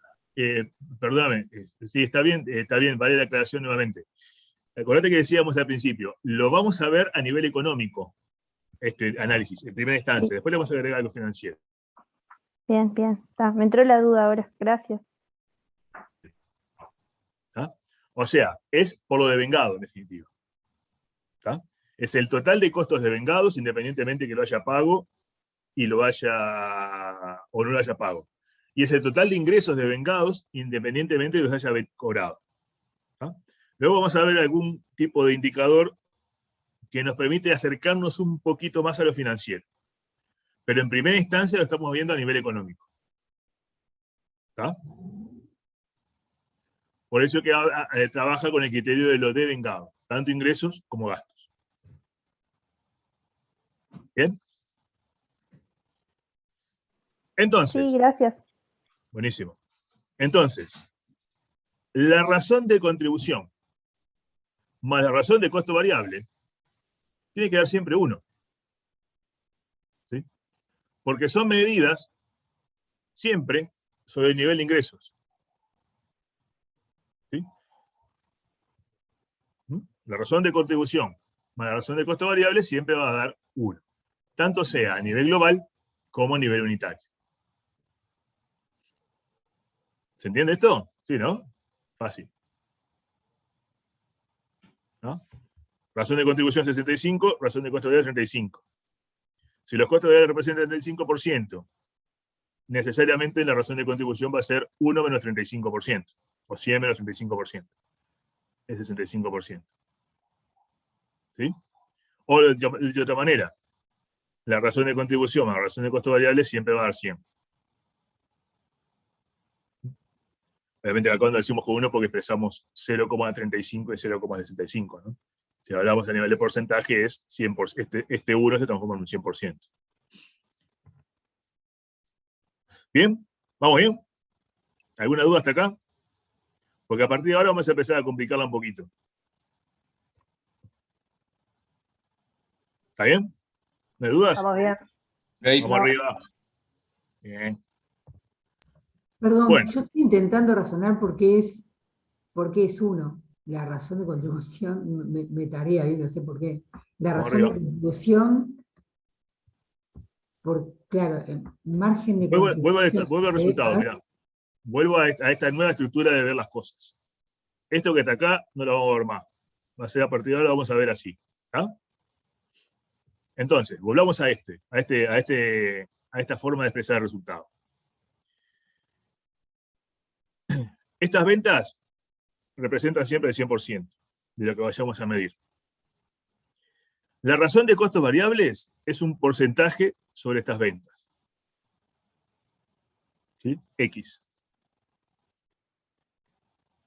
perdóname, sí, está bien, vale la aclaración nuevamente. Acordate que decíamos al principio, lo vamos a ver a nivel económico, este análisis, en primera instancia, después le vamos a agregar algo financiero. Bien, me entró la duda ahora, gracias. ¿Tá? O sea, es por lo devengado, en definitiva. ¿Tá? Es el total de costos devengados, independientemente que lo haya pago y lo haya o no lo haya pago. Y es el total de ingresos devengados, independientemente de los haya cobrado. ¿Tá? Luego vamos a ver algún tipo de indicador que nos permite acercarnos un poquito más a lo financiero. Pero en primera instancia lo estamos viendo a nivel económico. ¿Tá? Por eso que trabaja con el criterio de lo devengado. tanto ingresos como gastos. ¿Bien? Entonces. Sí, gracias. Buenísimo. Entonces, la razón de contribución más la razón de costo variable tiene que dar siempre 1. ¿Sí? Porque son medidas siempre sobre el nivel de ingresos. ¿Sí? La razón de contribución más la razón de costo variable siempre va a dar 1. Tanto sea a nivel global como a nivel unitario. ¿Se entiende esto? Sí, ¿no? Fácil. ¿No? Razón de contribución 65, razón de costo variable 35. Si los costos variables representan el 35%, necesariamente la razón de contribución va a ser 1 menos 35%, o 100 menos 35%. Es 65%. ¿Sí? O de otra manera, la razón de contribución más la razón de costo variable siempre va a dar 100. Obviamente acá cuando decimos con 1 porque expresamos 0,35 y 0,65, ¿no? Si hablamos a nivel de porcentaje es 100%, este 1 se transforma en un 100%. ¿Bien? ¿Vamos bien? ¿Alguna duda hasta acá? Porque a partir de ahora vamos a empezar a complicarla un poquito. ¿Está bien? ¿No hay dudas? Vamos bien. Vamos arriba. Bien. Perdón, Bueno. yo estoy intentando razonar por qué es 1. La razón de contribución, me tarea ahí, no sé por qué. La Vamos razón de arriba. contribución, claro, margen de contribución. Vuelvo al resultado, mirá. Vuelvo a esta nueva estructura de ver las cosas. Esto que está acá no lo vamos a ver más. Va a ser a partir de ahora, vamos a ver así. ¿Ah? Entonces, volvamos a esta forma de expresar el resultado. Estas ventas representan siempre el 100% de lo que vayamos a medir. La razón de costos variables es un porcentaje sobre estas ventas. ¿Sí? X.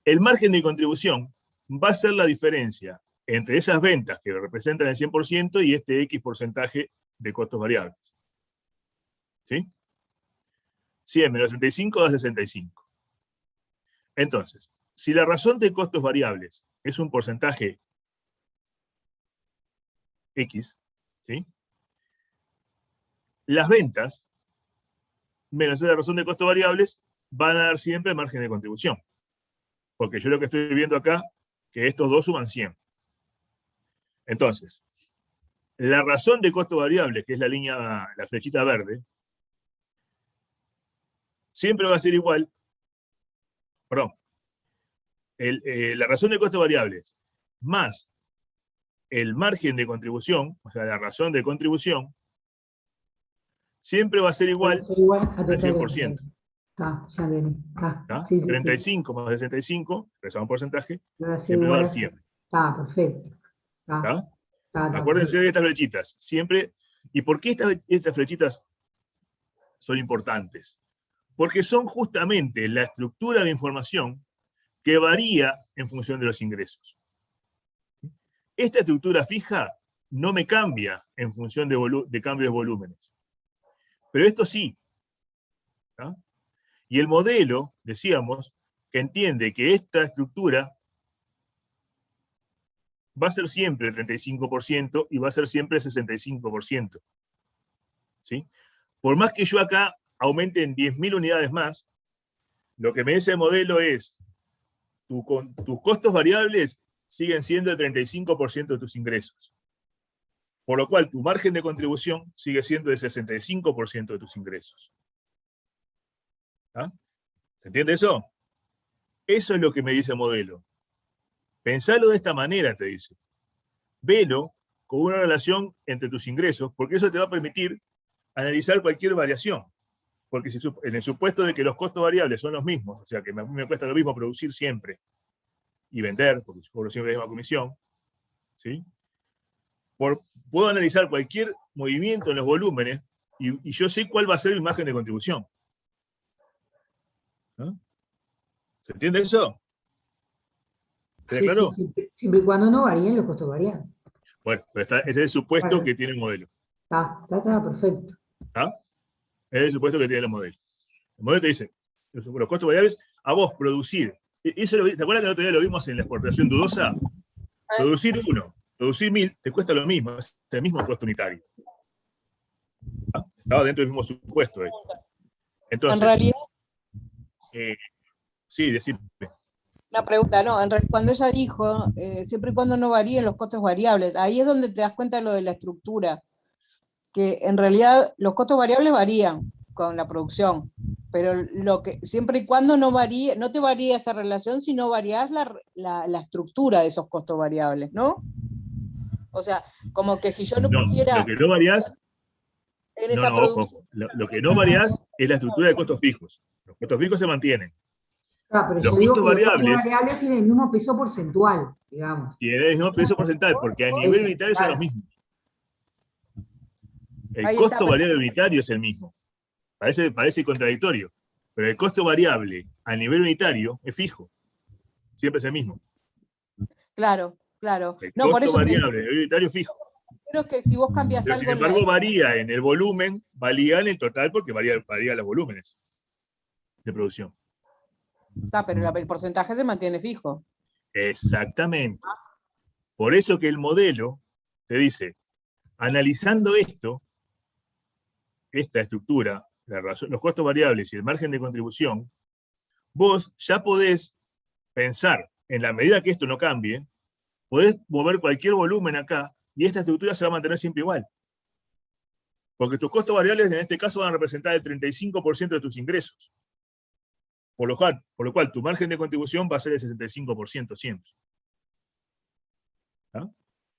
El margen de contribución va a ser la diferencia entre esas ventas que representan el 100% y este X porcentaje de costos variables. ¿Sí? 100 menos 35 da 65. Entonces, si la razón de costos variables es un porcentaje X, ¿sí? Las ventas menos la razón de costos variables van a dar siempre el margen de contribución. Porque yo lo que estoy viendo acá, que estos dos suman 100. Entonces, la razón de costo variable, que es la flechita verde, siempre va a ser igual, perdón, la razón de costo variables más el margen de contribución, o sea, la razón de contribución, siempre va a ser igual a al 100%. Ya entendí. Sí, 35 más 65, expresado en porcentaje, siempre va a dar 100. Perfecto. Acuérdense de estas flechitas. Siempre. ¿Y por qué estas flechitas son importantes? Porque son justamente la estructura de información que varía en función de los ingresos. Esta estructura fija no me cambia en función de cambios de volúmenes. Pero esto sí. ¿Ah? Y el modelo, decíamos, que entiende que esta estructura va a ser siempre el 35% y va a ser siempre el 65%. ¿Sí? Por más que yo acá aumente en 10.000 unidades más, lo que me dice el modelo es tus costos variables siguen siendo el 35% de tus ingresos. Por lo cual, tu margen de contribución sigue siendo el 65% de tus ingresos. ¿Ah? ¿Se entiende eso? Eso es lo que me dice el modelo. Pensalo de esta manera, te dice. Velo con una relación entre tus ingresos, porque eso te va a permitir analizar cualquier variación. Porque si, en el supuesto de que los costos variables son los mismos, o sea, que me cuesta lo mismo producir siempre y vender, porque yo cobro siempre la misma comisión, ¿sí? Puedo analizar cualquier movimiento en los volúmenes y yo sé cuál va a ser mi margen de contribución. ¿No? ¿Se entiende eso? ¿Queda Sí, claro? siempre y cuando no varíen los costos variables. Bueno, pero este es el supuesto Bueno. que tiene el modelo. Está perfecto. ¿Está? Es el supuesto que tiene el modelo. El modelo te dice, los costos variables, a vos producir. Eso ¿te acuerdas que el otro día lo vimos en la exportación dudosa? Producir 1, producir 1000, te cuesta lo mismo, es el mismo costo unitario. ¿Ah? Estaba dentro del mismo supuesto esto. Entonces, en realidad, sí, decime. una pregunta, no, en realidad, cuando ella dijo, siempre y cuando no varíen los costos variables, ahí es donde te das cuenta de lo de la estructura, que en realidad los costos variables varían con la producción, pero lo que siempre y cuando no varíe, no te varía esa relación, sino varías la estructura de esos costos variables, ¿no? O sea, como que si yo no pusiera... Lo que no variás, en esa producción... lo que no variás es la estructura de costos fijos. Los costos fijos se mantienen. Pero Los yo digo costos que los costos variables variables tienen el mismo peso porcentual, digamos. tienen el mismo peso porcentual, porque a nivel unitario son los mismos. El costo variable unitario es el mismo. Parece contradictorio, pero el costo variable a nivel unitario es fijo. Siempre es el mismo. Claro, claro. El No, por costo eso variable a nivel unitario es fijo. creo que si vos cambias Pero algo... sin embargo varía en el volumen, varía en el total, porque varía los volúmenes de producción. pero el porcentaje se mantiene fijo. Exactamente. Por eso que el modelo te dice, analizando esta estructura, los costos variables y el margen de contribución, vos ya podés pensar, en la medida que esto no cambie, podés mover cualquier volumen acá y esta estructura se va a mantener siempre igual. Porque tus costos variables en este caso van a representar el 35% de tus ingresos. Por lo cual tu margen de contribución va a ser el 65% siempre. ¿Ah?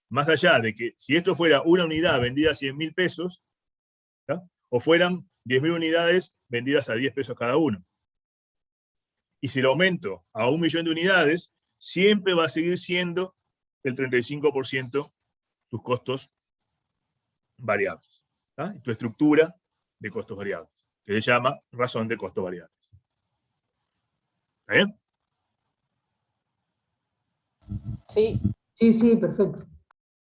Más allá de que si esto fuera una unidad vendida a 100.000 pesos, ¿ah? O fueran 10.000 unidades vendidas a 10 pesos cada uno. Y si lo aumento a 1.000.000 de unidades, siempre va a seguir siendo el 35% tus costos variables. ¿Ah? Tu estructura de costos variables, que se llama razón de costos variables. ¿Está bien? Sí. Sí, perfecto.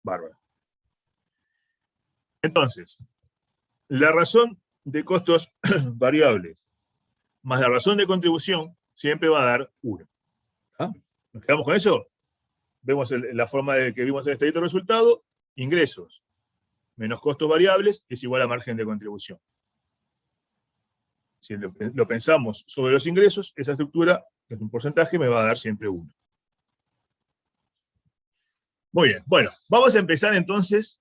Bárbaro. Entonces, la razón de costos variables más la razón de contribución siempre va a dar 1. ¿Ah? ¿Nos quedamos con eso? Vemos la forma que vimos en el estadito de resultado, ingresos menos costos variables es igual a margen de contribución. Si lo pensamos sobre los ingresos, esa estructura, que es un porcentaje, me va a dar siempre 1. Muy bien, bueno, vamos a empezar entonces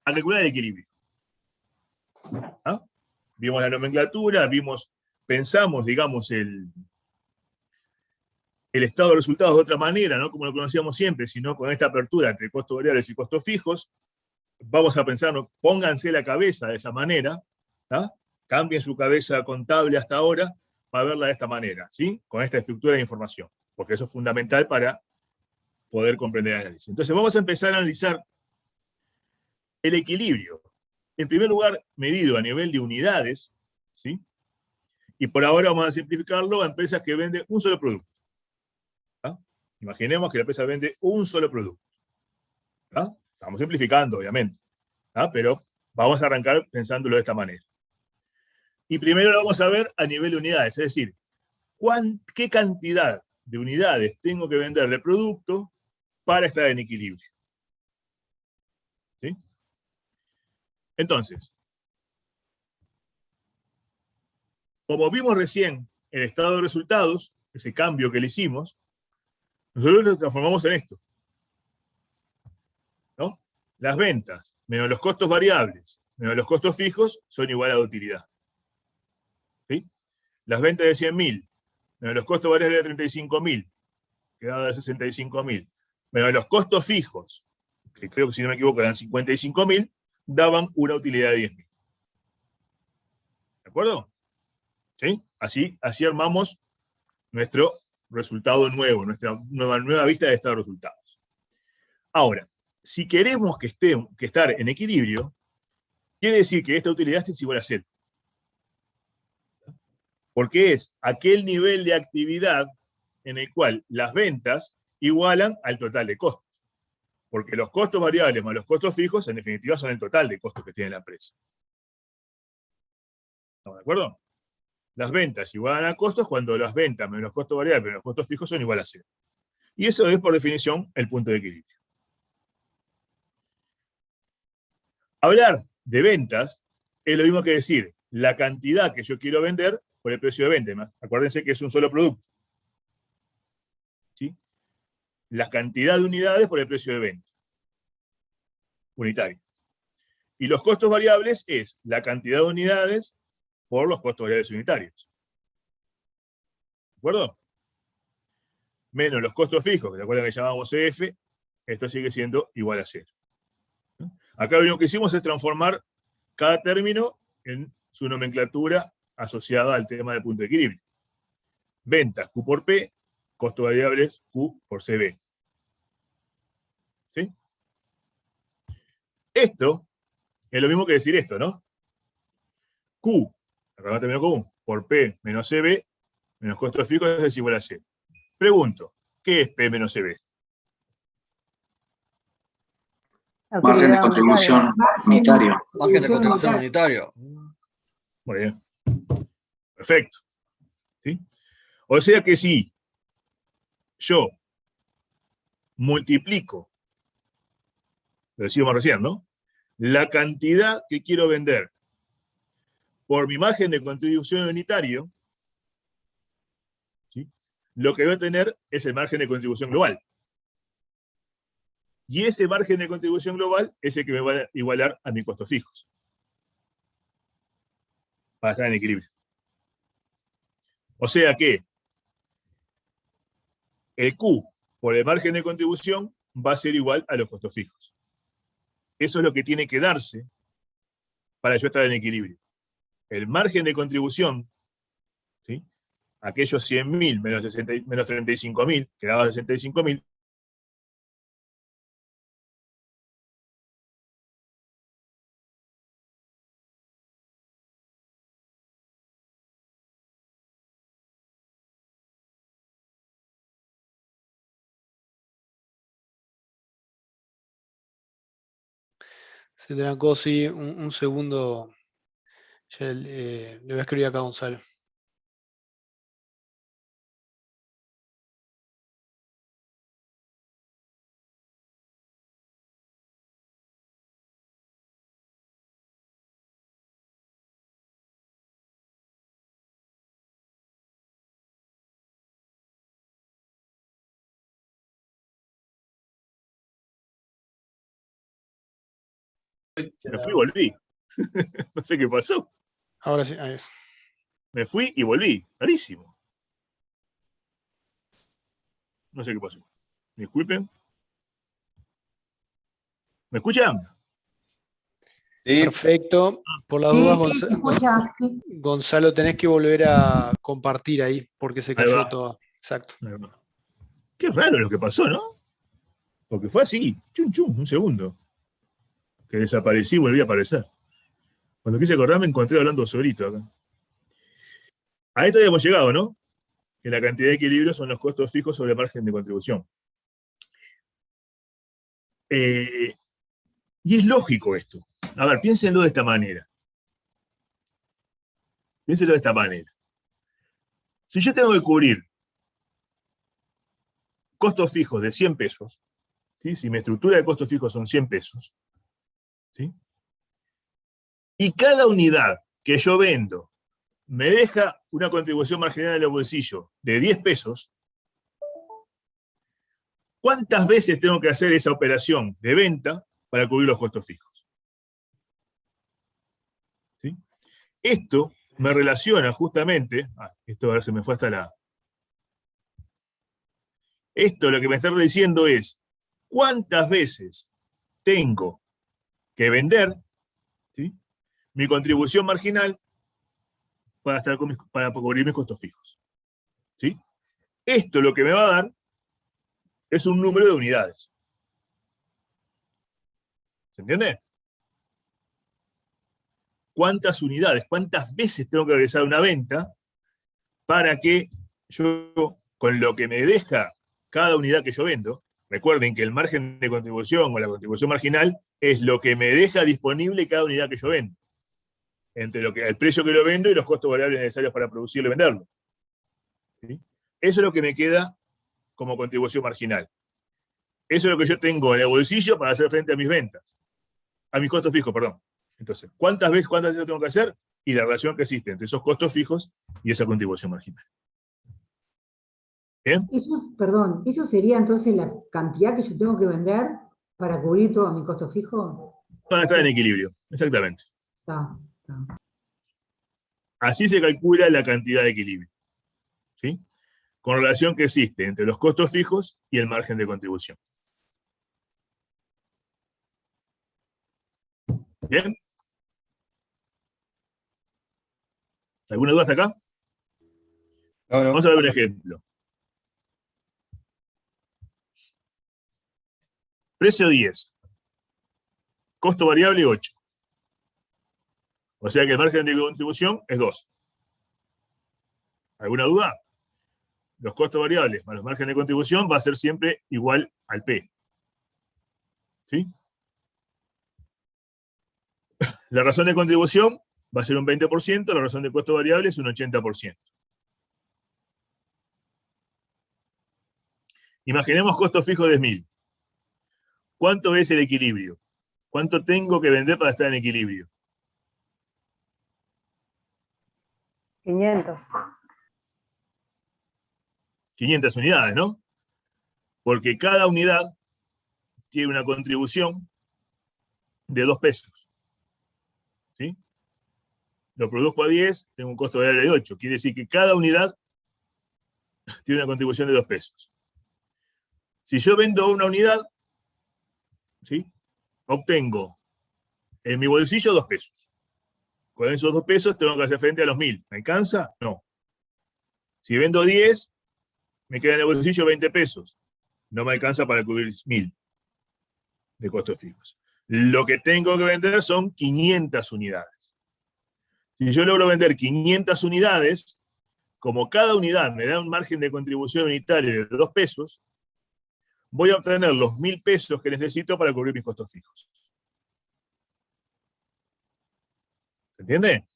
a calcular el equilibrio. ¿Ah? Vimos la nomenclatura, pensamos, digamos, el estado de resultados de otra manera, no como lo conocíamos siempre, sino con esta apertura entre costos variables y costos fijos. Vamos a pensar, pónganse la cabeza de esa manera, ¿tá? Cambien su cabeza contable hasta ahora para verla de esta manera, ¿sí? Con esta estructura de información, porque eso es fundamental para poder comprender el análisis. Entonces vamos a empezar a analizar el equilibrio. En primer lugar, medido a nivel de unidades, ¿sí? Y por ahora vamos a simplificarlo a empresas que venden un solo producto. ¿Ah? Imaginemos que la empresa vende un solo producto. ¿Ah? Estamos simplificando, obviamente. ¿Ah? Pero vamos a arrancar pensándolo de esta manera. Y primero lo vamos a ver a nivel de unidades, es decir, ¿qué cantidad de unidades tengo que vender de producto para estar en equilibrio? ¿Sí? Entonces, como vimos recién el estado de resultados, ese cambio que le hicimos, nosotros lo transformamos en esto, ¿no? Las ventas, menos los costos variables, menos los costos fijos, son igual a la utilidad. ¿Sí? Las ventas de 100.000, menos los costos variables de 35.000, que da de 65.000, menos los costos fijos, que creo que si no me equivoco eran 55.000, daban una utilidad de 10.000. ¿De acuerdo? ¿Sí? Así armamos nuestro resultado nuevo, nuestra nueva vista de estado de resultados. Ahora, si queremos que estar en equilibrio, quiere decir que esta utilidad es igual a 0. Porque es aquel nivel de actividad en el cual las ventas igualan al total de costos. Porque los costos variables más los costos fijos, en definitiva, son el total de costos que tiene la empresa. ¿Estamos de acuerdo? Las ventas igualan a costos cuando las ventas menos los costos variables menos los costos fijos son igual a cero. Y eso es, por definición, el punto de equilibrio. Hablar de ventas es lo mismo que decir la cantidad que yo quiero vender por el precio de venta. Acuérdense que es un solo producto. ¿Sí? La cantidad de unidades por el precio de venta. Unitario. Y los costos variables es la cantidad de unidades por los costos variables unitarios. ¿De acuerdo? Menos los costos fijos, que se acuerdan que llamábamos CF, esto sigue siendo igual a 0. Acá lo único que hicimos es transformar cada término en su nomenclatura asociada al tema del punto de equilibrio. Ventas, Q por P, costos variables, Q por CB. ¿Sí? Esto es lo mismo que decir esto, ¿no? Q, el término común, por P menos CB, menos costos fijos es igual a 0. Pregunto, ¿qué es P menos CB? Margen de contribución unitario. Margen de contribución unitario. Muy bien. Perfecto. ¿Sí? O sea que si yo multiplico, lo decíamos recién, ¿no? La cantidad que quiero vender por mi margen de contribución unitario, ¿sí? Lo que voy a tener es el margen de contribución global. Y ese margen de contribución global es el que me va a igualar a mis costos fijos. Para estar en equilibrio. O sea que el Q por el margen de contribución va a ser igual a los costos fijos. Eso es lo que tiene que darse para yo estar en equilibrio. El margen de contribución, ¿sí? Aquellos 100.000 menos 35.000, que daba 65.000, Se trancó, sí, un segundo. Ya le voy a escribir acá a Gonzalo. me fui y volví. No sé qué pasó. Ahora sí, ahí es. Me fui y volví. Rarísimo. No sé qué pasó. Disculpen. ¿Me escuchan? Sí. Perfecto. Por las dudas, Gonzalo, tenés que volver a compartir ahí, porque se cayó todo. Exacto. Qué raro lo que pasó, ¿no? Porque fue así, chum, chum, un segundo. Que desaparecí y volví a aparecer. Cuando quise acordar me encontré hablando solito acá. A esto ya hemos llegado, ¿no? Que la cantidad de equilibrio son los costos fijos sobre el margen de contribución. Y es lógico esto. A ver, piénsenlo de esta manera. Piénsenlo de esta manera. Si yo tengo que cubrir costos fijos de 100 pesos, ¿sí? Si mi estructura de costos fijos son 100 pesos, ¿sí? Y cada unidad que yo vendo me deja una contribución marginal en el bolsillo de 10 pesos, ¿cuántas veces tengo que hacer esa operación de venta para cubrir los costos fijos? ¿Sí? Esto me relaciona justamente, esto ahora se me fue hasta la... Esto lo que me está diciendo es, ¿cuántas veces tengo que vender, ¿sí? Mi contribución marginal para cubrir mis costos fijos? ¿Sí? Esto lo que me va a dar es un número de unidades. ¿Se entiende? ¿Cuántas unidades, cuántas veces tengo que realizar una venta para que yo, con lo que me deja cada unidad que yo vendo. Recuerden que el margen de contribución o la contribución marginal es lo que me deja disponible cada unidad que yo vendo, entre el precio que lo vendo y los costos variables necesarios para producirlo y venderlo. ¿Sí? Eso es lo que me queda como contribución marginal. Eso es lo que yo tengo en el bolsillo para hacer frente a mis ventas. A mis costos fijos, perdón. Entonces, ¿cuántas veces lo tengo que hacer? Y la relación que existe entre esos costos fijos y esa contribución marginal. ¿Bien? Perdón, ¿eso sería entonces la cantidad que yo tengo que vender para cubrir todo mi costo fijo? Para estar en equilibrio, exactamente. Está. Así se calcula la cantidad de equilibrio. ¿Sí? Con relación que existe entre los costos fijos y el margen de contribución. ¿Bien? ¿Alguna duda hasta acá? No. Vamos a ver un ejemplo. Precio 10. Costo variable 8. O sea que el margen de contribución es 2. ¿Alguna duda? Los costos variables más los márgenes de contribución va a ser siempre igual al P. ¿Sí? La razón de contribución va a ser un 20%, la razón de costo variable es un 80%. Imaginemos costo fijo de 1000. ¿Cuánto es el equilibrio? ¿Cuánto tengo que vender para estar en equilibrio? 500. 500 unidades, ¿no? Porque cada unidad tiene una contribución de 2 pesos. ¿Sí? Lo produzco a 10, tengo un costo variable de 8. Quiere decir que cada unidad tiene una contribución de 2 pesos. Si yo vendo una unidad, ¿sí? Obtengo en mi bolsillo 2 pesos. Con esos 2 pesos tengo que hacer frente a los 1000. ¿Me alcanza? No. Si vendo 10, me queda en el bolsillo 20 pesos. No me alcanza para cubrir 1000 de costos fijos. Lo que tengo que vender son 500 unidades. Si yo logro vender 500 unidades, como cada unidad me da un margen de contribución unitario de 2 pesos, voy a obtener los 1000 pesos que necesito para cubrir mis costos fijos. ¿Se entiende?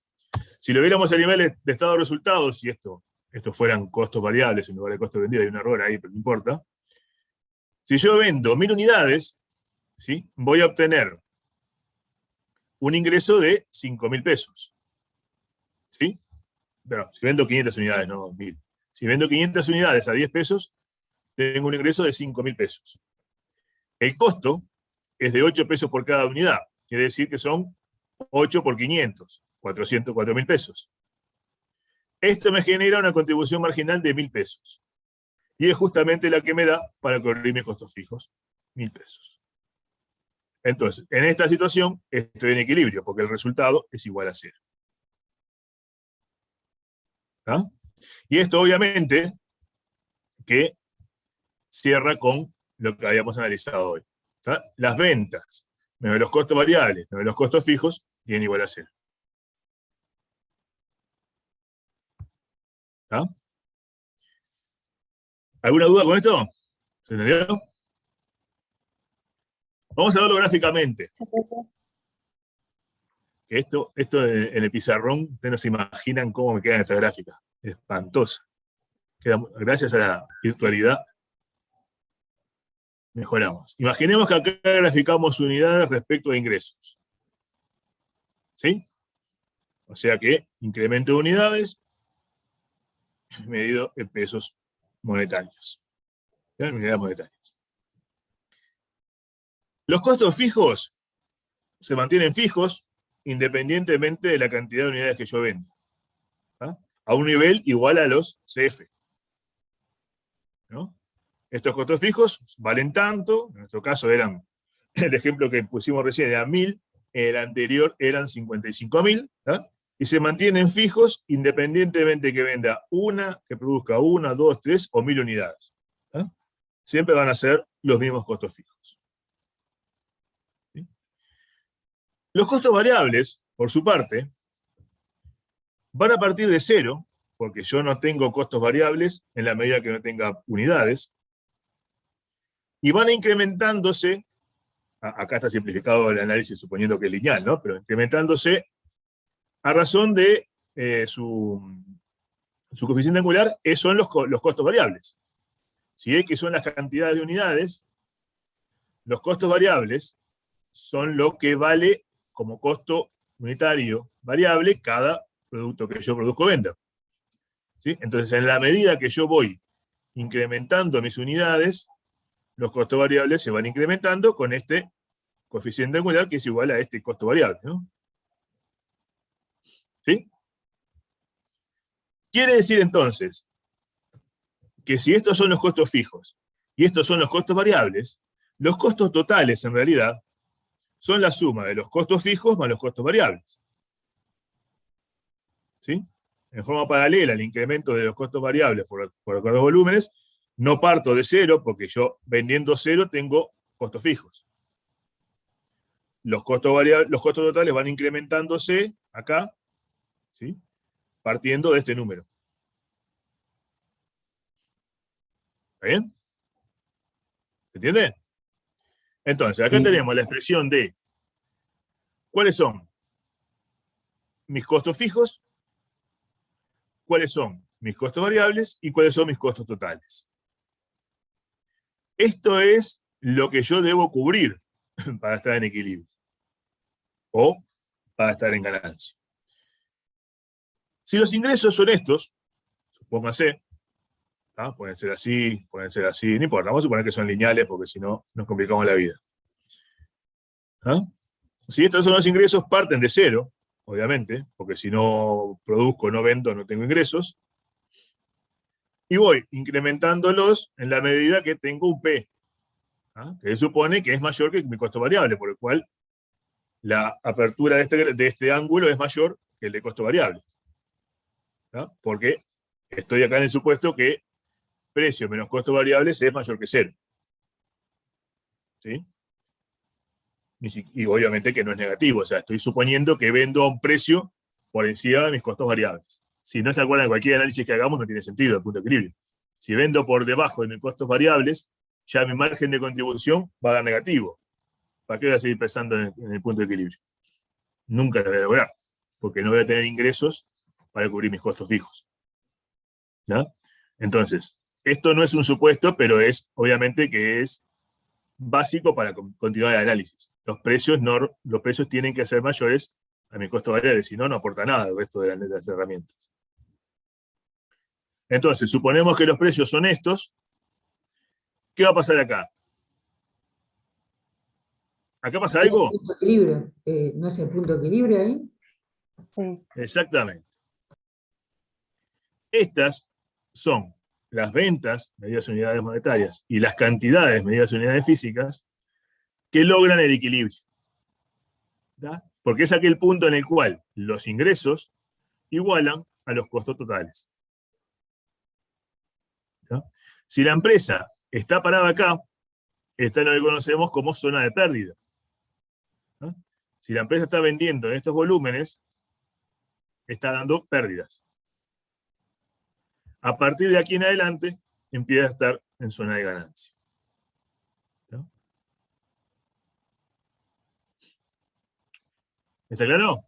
Si lo viéramos a nivel de estado de resultados, si estos fueran costos variables en lugar de costos vendidos, hay un error ahí, pero no importa. Si yo vendo 1000 unidades, ¿sí? Voy a obtener un ingreso de 5000 pesos. ¿Sí? Pero si vendo 500 unidades, no 1000. Si vendo 500 unidades a 10 pesos, tengo un ingreso de 5000 pesos. El costo es de 8 pesos por cada unidad. Quiere decir que son 8 por 500, 404.000 pesos. Esto me genera una contribución marginal de 1000 pesos. Y es justamente la que me da para cubrir mis costos fijos, 1000 pesos. Entonces, en esta situación estoy en equilibrio, porque el resultado es igual a 0. ¿Ah? Y esto obviamente que cierra con lo que habíamos analizado hoy. ¿Ah? Las ventas, menos los costos variables, menos los costos fijos, tienen igual a 0. ¿Ah? ¿Alguna duda con esto? ¿Se entendió? Vamos a verlo gráficamente. Que esto en el pizarrón, ustedes no se imaginan cómo me quedan estas gráficas. Espantosa. Gracias a la virtualidad mejoramos. Imaginemos que acá graficamos unidades respecto a ingresos. ¿Sí? O sea que incremento de unidades medido en pesos monetarios. ¿Sí? Unidades monetarias. Los costos fijos se mantienen fijos independientemente de la cantidad de unidades que yo venda. ¿Ah? A un nivel igual a los CF. ¿No? Estos costos fijos valen tanto, en nuestro caso eran, el ejemplo que pusimos recién era 1000, el anterior eran 55.000, ¿ah? Y se mantienen fijos independientemente que venda que produzca 1, 2, 3 o 1000 unidades. ¿Ah? Siempre van a ser los mismos costos fijos. ¿Sí? Los costos variables, por su parte, van a partir de 0, porque yo no tengo costos variables en la medida que no tenga unidades, y van incrementándose, acá está simplificado el análisis suponiendo que es lineal, ¿no? Pero incrementándose a razón de su coeficiente angular, son los costos variables. Si X son las cantidades de unidades, los costos variables son lo que vale como costo unitario variable cada producto que yo produzco o venda. ¿Sí? Entonces, en la medida que yo voy incrementando mis unidades, los costos variables se van incrementando con este coeficiente angular que es igual a este costo variable, ¿no? ¿Sí? Quiere decir entonces que si estos son los costos fijos y estos son los costos variables, los costos totales en realidad son la suma de los costos fijos más los costos variables. ¿Sí? En forma paralela al incremento de los costos variables por los volúmenes, no parto de cero, porque yo vendiendo cero tengo costos fijos. Los costos totales van incrementándose acá, ¿sí? Partiendo de este número. ¿Está bien? ¿Se entiende? Entonces, acá tenemos la expresión de cuáles son mis costos fijos, cuáles son mis costos variables y cuáles son mis costos totales. Esto es lo que yo debo cubrir para estar en equilibrio o para estar en ganancia. Si los ingresos son estos, supóngase, ¿ah? Pueden ser así, no importa, vamos a suponer que son lineales porque si no nos complicamos la vida. ¿Ah? Si estos son los ingresos, parten de cero, obviamente, porque si no produzco, no vendo, no tengo ingresos, y voy incrementándolos en la medida que tengo un P, ¿ah? Que se supone que es mayor que mi costo variable, por el cual la apertura de este ángulo es mayor que el de costo variable. ¿Ah? Porque estoy acá en el supuesto que precio menos costo variables es mayor que cero. ¿Sí? Y obviamente que no es negativo, o sea, estoy suponiendo que vendo a un precio por encima de mis costos variables. Si no se acuerdan de cualquier análisis que hagamos, no tiene sentido el punto de equilibrio. Si vendo por debajo de mis costos variables, ya mi margen de contribución va a dar negativo. ¿Para qué voy a seguir pensando en el punto de equilibrio? Nunca lo voy a lograr, porque no voy a tener ingresos para cubrir mis costos fijos. ¿No? Entonces, esto no es un supuesto, pero es, obviamente, que es básico para continuar el análisis. Los precios tienen que ser mayores a mis costos variables, si no, no aporta nada el resto de las herramientas. Entonces, suponemos que los precios son estos. ¿Qué va a pasar acá? ¿Acá pasa algo? Punto de equilibrio. ¿No es el punto de equilibrio ahí? Sí. Exactamente. Estas son las ventas, medidas en unidades monetarias, y las cantidades, medidas en unidades físicas, que logran el equilibrio. ¿Da? Porque es aquel punto en el cual los ingresos igualan a los costos totales. ¿Da? Si la empresa está parada acá, esta es lo que conocemos como zona de pérdida. ¿Da? Si la empresa está vendiendo en estos volúmenes, está dando pérdidas. A partir de aquí en adelante, empieza a estar en zona de ganancia. ¿No? ¿Está claro?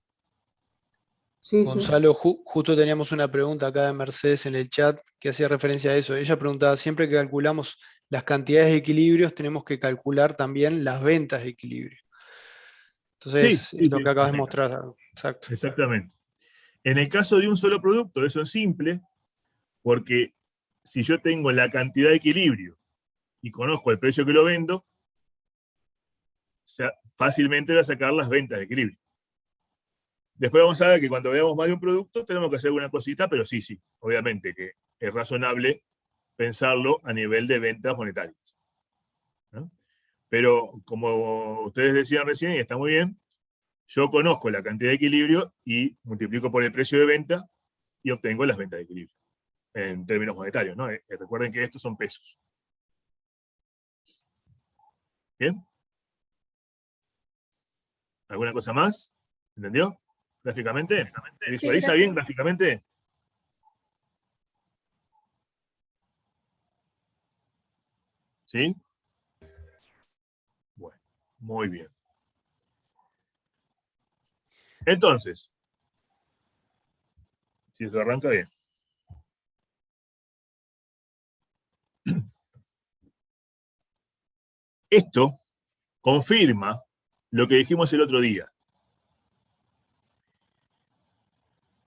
Sí, Gonzalo, justo teníamos una pregunta acá de Mercedes en el chat que hacía referencia a eso. Ella preguntaba, siempre que calculamos las cantidades de equilibrios, tenemos que calcular también las ventas de equilibrio. Entonces, Sí, es lo que acabas de mostrar. Exacto. Exactamente. En el caso de un solo producto, eso es simple, porque si yo tengo la cantidad de equilibrio y conozco el precio que lo vendo, o sea, fácilmente voy a sacar las ventas de equilibrio. Después vamos a ver que cuando veamos más de un producto tenemos que hacer alguna cosita, pero sí, obviamente que es razonable pensarlo a nivel de ventas monetarias. ¿No? Pero como ustedes decían recién, y está muy bien, yo conozco la cantidad de equilibrio y multiplico por el precio de venta y obtengo las ventas de equilibrio, en términos monetarios, ¿no? Recuerden que estos son pesos. ¿Bien? ¿Alguna cosa más? ¿Entendió? ¿Gráficamente? ¿Se visualiza bien gráficamente? ¿Sí? Muy bien. Entonces, si eso arranca bien. Esto confirma lo que dijimos el otro día.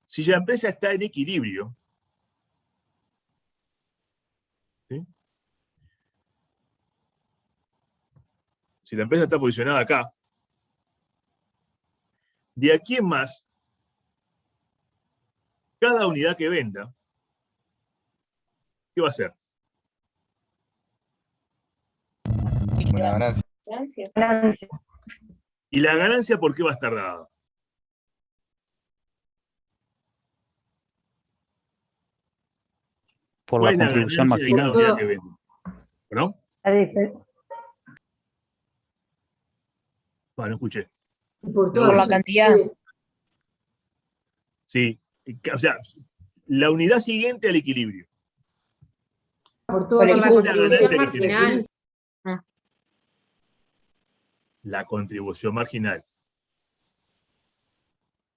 Si la empresa está en equilibrio, ¿sí? Si la empresa está posicionada acá, de aquí en más, cada unidad que venda, ¿qué va a hacer? Una ganancia. Ganancia. ¿Y la ganancia por qué va a estar dada? Por ¿Cuál la es la contribución ganancia de cada marginal. unidad que vende? ¿Perdón? No escuché. Por la cantidad. Sí, o sea, la unidad siguiente al equilibrio. Por el la cupo. ganancia que tiene. marginal. La contribución marginal.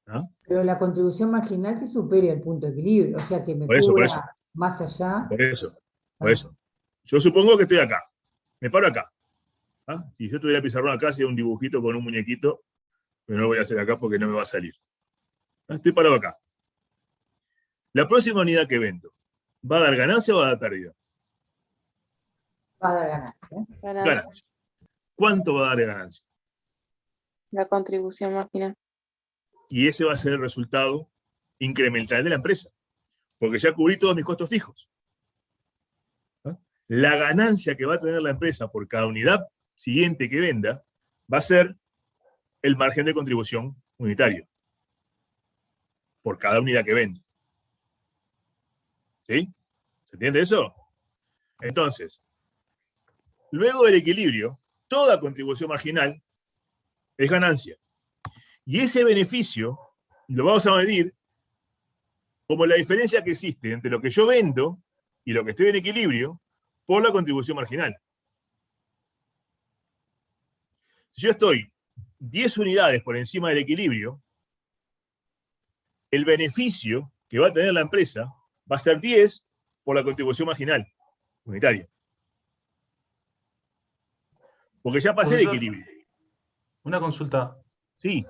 ¿No? Pero la contribución marginal que supere el punto de equilibrio, o sea, que me Por eso. cubra más allá. Por eso. Yo supongo que estoy acá. Me paro acá. ¿Ah? Si yo tuviera pizarrón acá, hacía un dibujito con un muñequito, pero no lo voy a hacer acá porque no me va a salir. ¿Ah? Estoy parado acá. La próxima unidad que vendo, ¿va a dar ganancia o va a dar pérdida? Va a dar ganancia. Ganancia. ¿Cuánto va a dar de ganancia? La contribución marginal. Y ese va a ser el resultado incremental de la empresa, porque ya cubrí todos mis costos fijos. ¿Ah? La ganancia que va a tener la empresa por cada unidad siguiente que venda va a ser el margen de contribución unitario por cada unidad que vende. ¿Sí? ¿Se entiende eso? Entonces, luego del equilibrio, toda contribución marginal es ganancia. Y ese beneficio lo vamos a medir como la diferencia que existe entre lo que yo vendo y lo que estoy en equilibrio por la contribución marginal. Si yo estoy 10 unidades por encima del equilibrio, el beneficio que va a tener la empresa va a ser 10 por la contribución marginal unitaria. Porque ya pasé el equilibrio. Una consulta. Sí.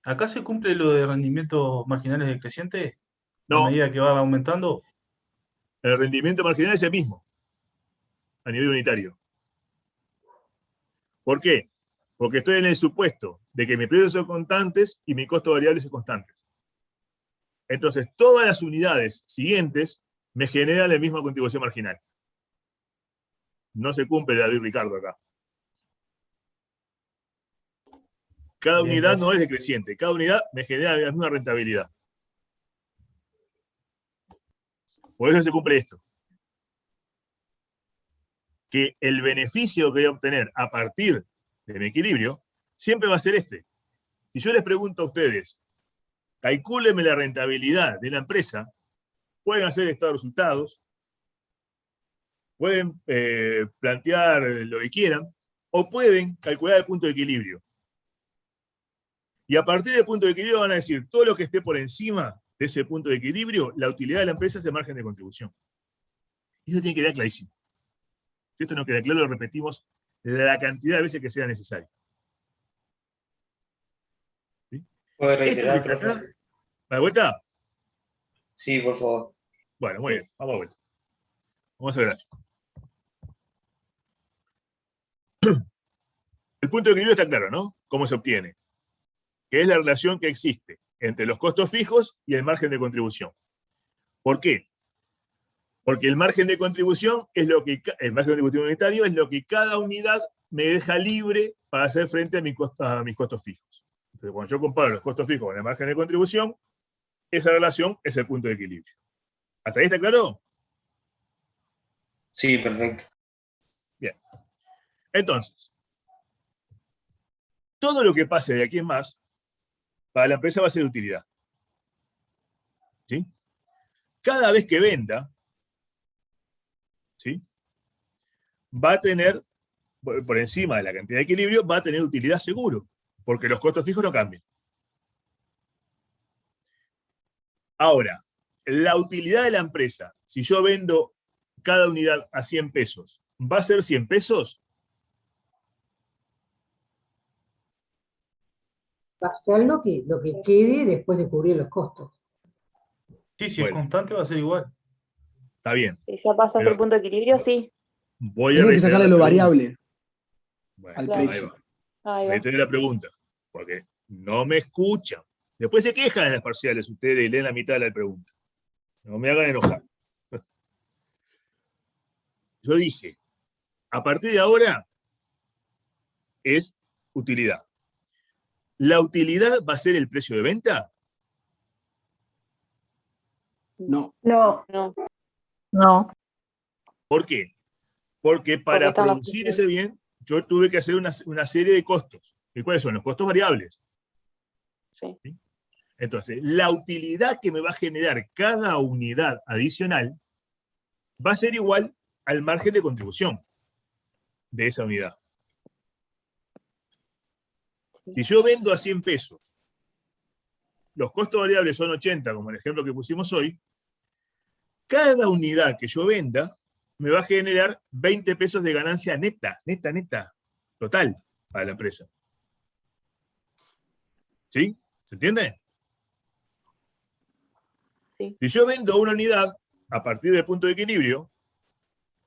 ¿Acá se cumple lo de rendimientos marginales decrecientes? No. A medida que va aumentando. El rendimiento marginal es el mismo, a nivel unitario. ¿Por qué? Porque estoy en el supuesto de que mis precios son constantes y mi costo variable son constantes. Entonces, todas las unidades siguientes me generan la misma contribución marginal. No se cumple la de Ricardo acá. Cada Bien, unidad gracias. no es decreciente, cada unidad me genera la misma rentabilidad. Por eso se cumple esto. Que el beneficio que voy a obtener a partir de mi equilibrio siempre va a ser este. Si yo les pregunto a ustedes, calcúlenme la rentabilidad de la empresa, pueden hacer estado de resultados, pueden plantear lo que quieran, o pueden calcular el punto de equilibrio. Y a partir del punto de equilibrio van a decir, todo lo que esté por encima de ese punto de equilibrio, la utilidad de la empresa es el margen de contribución. Y eso tiene que quedar clarísimo. Si esto no queda claro, lo repetimos la cantidad de veces que sea necesario. ¿Sí? ¿Puede Esto reiterar, que está acá, profe? ¿va de vuelta? Sí, por favor. Bueno, muy bien, vamos a vuelta. Vamos a ver gráfico. El punto de equilibrio está claro, ¿no? ¿Cómo se obtiene? Que es la relación que existe entre los costos fijos y el margen de contribución. ¿Por qué? Porque el margen de contribución es lo que, el margen de contribución unitario es lo que cada unidad me deja libre para hacer frente a mis costos fijos. Entonces, cuando yo comparo los costos fijos con el margen de contribución, esa relación es el punto de equilibrio. ¿Hasta ahí está claro? Sí, perfecto. Bien. Entonces, todo lo que pase de aquí en más, para la empresa va a ser de utilidad. ¿Sí? Cada vez que venda, ¿sí?, va a tener por encima de la cantidad de equilibrio, va a tener utilidad seguro, porque los costos fijos no cambian. Ahora, la utilidad de la empresa, si yo vendo cada unidad a 100 pesos, ¿va a ser 100 pesos? Va a ser lo que quede después de cubrir los costos. Sí, si es constante va a ser igual. Está bien. Si ya pasaste el punto de equilibrio, sí. Voy a Tiene que reiterar sacarle la lo pregunta. variable Bueno, al Claro. precio. Ahí va. Reiteré la pregunta, porque no me escuchan. Después se quejan en las parciales ustedes y leen la mitad de la pregunta. No me hagan enojar. Yo dije, a partir de ahora es utilidad. ¿La utilidad va a ser el precio de venta? No. No. No. No. ¿Por qué? Porque para están las producir funciones. ese bien, yo tuve que hacer una serie de costos. ¿Y cuáles son? Los costos variables. Sí. ¿Sí? Entonces, la utilidad que me va a generar cada unidad adicional va a ser igual al margen de contribución de esa unidad. Si yo vendo a 100 pesos, los costos variables son 80, como el ejemplo que pusimos hoy, cada unidad que yo venda me va a generar 20 pesos de ganancia neta, total, para la empresa. ¿Sí? ¿Se entiende? Sí. Si yo vendo una unidad a partir del punto de equilibrio,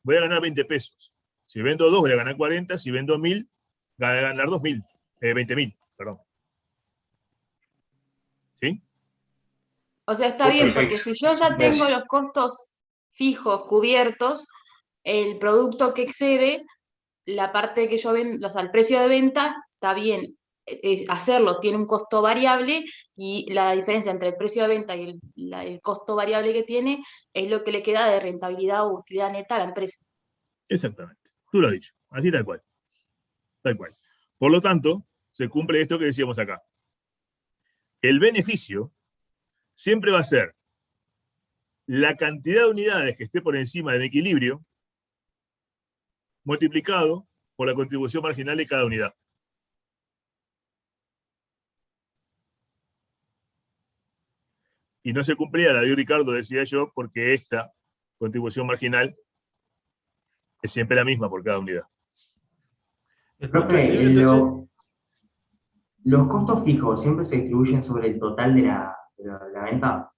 voy a ganar 20 pesos. Si vendo 2, voy a ganar 40. Si vendo 1000, voy a ganar 20.000, perdón. ¿Sí? O sea, está bien, porque si yo ya tengo los costos fijos cubiertos, el producto que excede, la parte que yo vendo, o sea, el precio de venta, está bien hacerlo, tiene un costo variable y la diferencia entre el precio de venta y el costo variable que tiene es lo que le queda de rentabilidad o utilidad neta a la empresa. Exactamente. Tú lo has dicho. Así tal cual. Tal cual. Por lo tanto, se cumple esto que decíamos acá. El beneficio siempre va a ser la cantidad de unidades que esté por encima del equilibrio multiplicado por la contribución marginal de cada unidad. Y no se cumplía la de Ricardo, decía yo, porque esta contribución marginal es siempre la misma por cada unidad. Profe, ¿los costos fijos siempre se distribuyen sobre el total de la venta?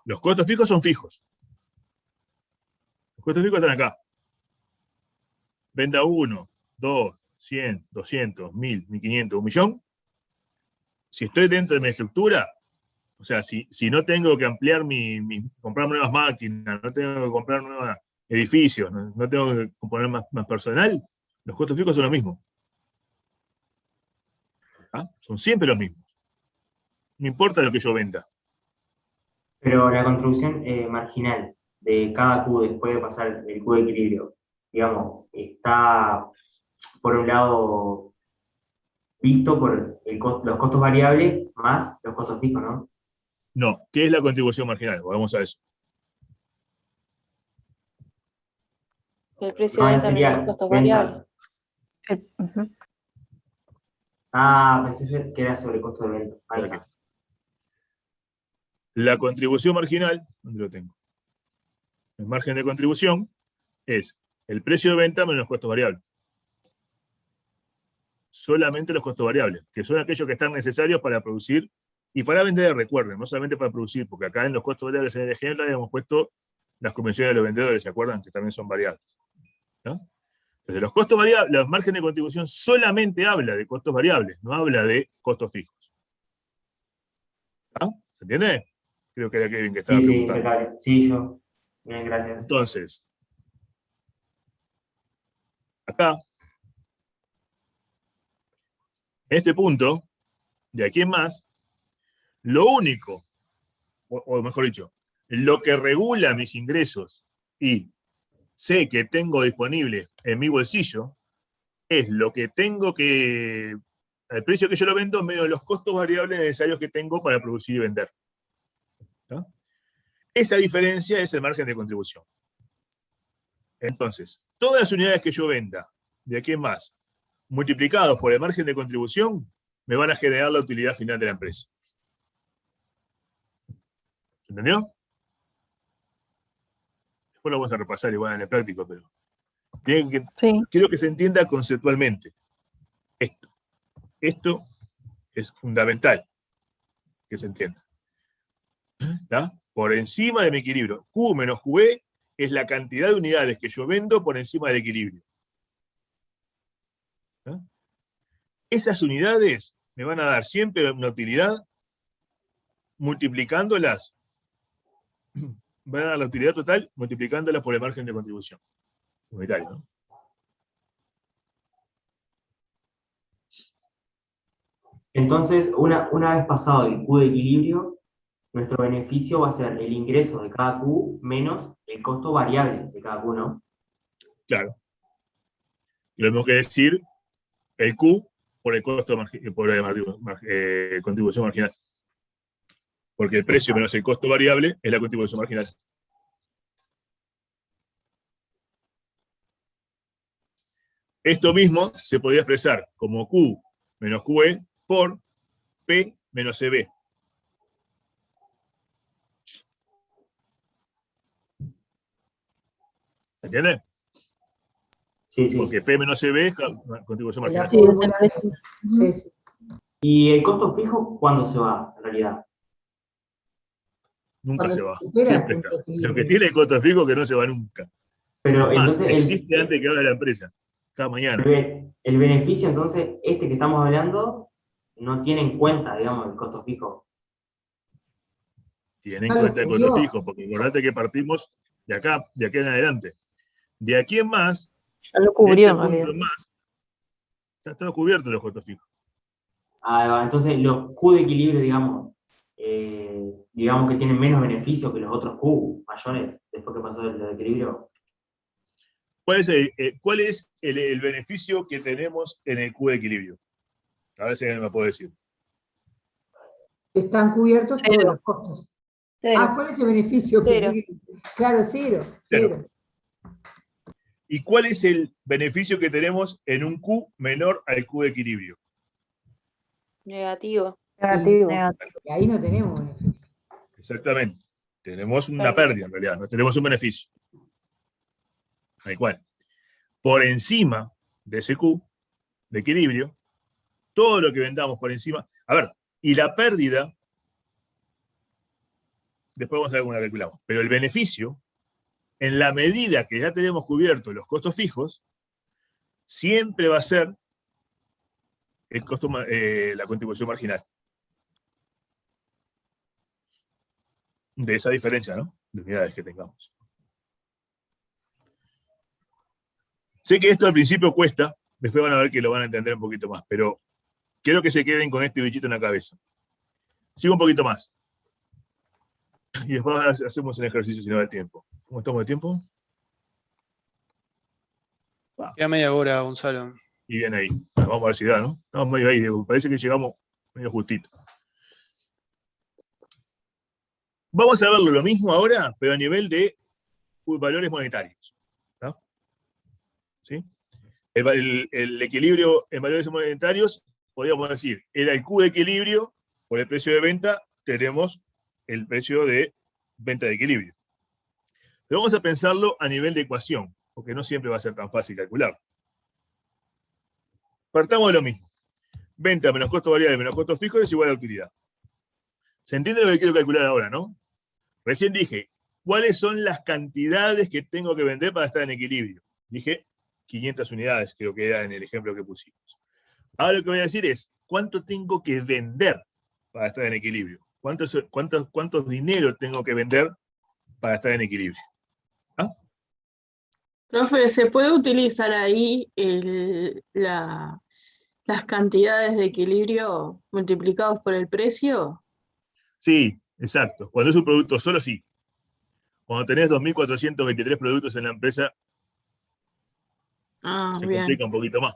Los costos fijos son fijos. Los costos fijos están acá. Venda 1, 2, 100, 200, 1000, 1500, 1.000.000. Si estoy dentro de mi estructura, o sea, si no tengo que ampliar comprar nuevas máquinas, no tengo que comprar nuevos edificios, no tengo que poner más personal, los costos fijos son los mismos. ¿Ah? Son siempre los mismos. No importa lo que yo venda. Pero la contribución marginal de cada Q después de pasar el Q de equilibrio, digamos, está por un lado visto por los costos variables más los costos fijos, ¿no? No. ¿Qué es la contribución marginal? Vamos a eso. El precio de venta menos los costos variables. Pensé que era sobre el costo de venta. Ahí está. La contribución marginal, ¿dónde lo tengo? El margen de contribución es el precio de venta menos los costos variables. Solamente los costos variables, que son aquellos que están necesarios para producir y para vender, recuerden, no solamente para producir, porque acá en los costos variables en el ejemplo habíamos puesto las convenciones de los vendedores, ¿se acuerdan? Que también son variables. ¿No? Entonces, los costos variables, los márgenes de contribución solamente habla de costos variables, no habla de costos fijos. ¿Ah? ¿Se entiende? Creo que era Kevin que estaba preguntando. Sí, yo. Bien, gracias. Entonces, acá, en este punto, de aquí en más, lo único, o mejor dicho, lo que regula mis ingresos y sé que tengo disponible en mi bolsillo, es lo que tengo que, al precio que yo lo vendo, menos los costos variables necesarios que tengo para producir y vender. ¿No? Esa diferencia es el margen de contribución. Entonces, todas las unidades que yo venda, de aquí en más, multiplicados por el margen de contribución, me van a generar la utilidad final de la empresa. ¿Se entendió? Después lo vamos a repasar igual en el práctico, pero quiero que se entienda conceptualmente esto. Esto es fundamental que se entienda. ¿Está? Por encima de mi equilibrio. Q menos QE es la cantidad de unidades que yo vendo por encima del equilibrio. ¿Está? Esas unidades me van a dar siempre una utilidad multiplicándolas. Van a dar la utilidad total multiplicándolas por el margen de contribución unitario, ¿no? Entonces, una vez pasado el Q de equilibrio, nuestro beneficio va a ser el ingreso de cada Q menos el costo variable de cada Q, ¿no? Claro. Y lo mismo que decir el Q por el costo contribución marginal. Porque el precio menos el costo variable es la contribución marginal. Esto mismo se podría expresar como Q menos QE por P menos CB. ¿Entiendes? Sí, sí. Porque P menos CB es contribución marginal. Sí. ¿Y el costo fijo cuándo se va, en realidad? Nunca se va. supera Siempre el está. punto de equilibrio. Lo que tiene el costo fijo es que no se va nunca. Pero Es más, entonces existe antes que abra la empresa. Cada mañana. el beneficio, entonces, este que estamos hablando, no tiene en cuenta, digamos, el costo fijo. Tiene en cuenta el costo fijo, porque acordate que partimos de acá en adelante. De aquí en más, ya lo cubrió, de este en realidad. punto en más, ya está cubierto los costos fijos. Entonces, los Q de equilibrio, digamos que tienen menos beneficio que los otros Q mayores, después que pasó el equilibrio. ¿Cuál es el beneficio que tenemos en el Q de equilibrio? A ver si alguien me puede decir. Están cubiertos todos los costos. Cero. ¿Cuál es el beneficio? Cero. Claro, cero. ¿Y cuál es el beneficio que tenemos en un Q menor al Q de equilibrio? Negativo. Y ahí no tenemos beneficio. Exactamente. Tenemos una pérdida en realidad, no tenemos un beneficio. Tal cual. Por encima de ese Q de equilibrio, todo lo que vendamos por encima. A ver, y la pérdida, después vamos a ver cómo la calculamos, pero el beneficio, en la medida que ya tenemos cubiertos los costos fijos, siempre va a ser el costo, la contribución marginal. De esa diferencia, ¿no? De unidades que tengamos. Sé que esto al principio cuesta, después van a ver que lo van a entender un poquito más, pero quiero que se queden con este bichito en la cabeza. Sigo un poquito más. Y después hacemos un ejercicio si no da el tiempo. ¿Cómo estamos de tiempo? Queda media hora, Gonzalo. Y bien ahí. Bueno, vamos a ver si da, ¿no? Estamos medio ahí, parece que llegamos medio justito. Vamos a verlo lo mismo ahora, pero a nivel de valores monetarios. ¿No? ¿Sí? El equilibrio en valores monetarios, podríamos decir, era el Q de equilibrio, por el precio de venta, tenemos el precio de venta de equilibrio. Pero vamos a pensarlo a nivel de ecuación, porque no siempre va a ser tan fácil calcular. Partamos de lo mismo. Venta menos costo variable menos costo fijo es igual a utilidad. ¿Se entiende lo que quiero calcular ahora, no? Recién dije, ¿cuáles son las cantidades que tengo que vender para estar en equilibrio? Dije 500 unidades, creo que era en el ejemplo que pusimos. Ahora lo que voy a decir es, ¿cuánto tengo que vender para estar en equilibrio? ¿Cuántos dinero tengo que vender para estar en equilibrio? ¿Ah? Profe, ¿se puede utilizar ahí las cantidades de equilibrio multiplicados por el precio? Sí, exacto. Cuando es un producto solo, sí. Cuando tenés 2.423 productos en la empresa, se bien. complica un poquito más.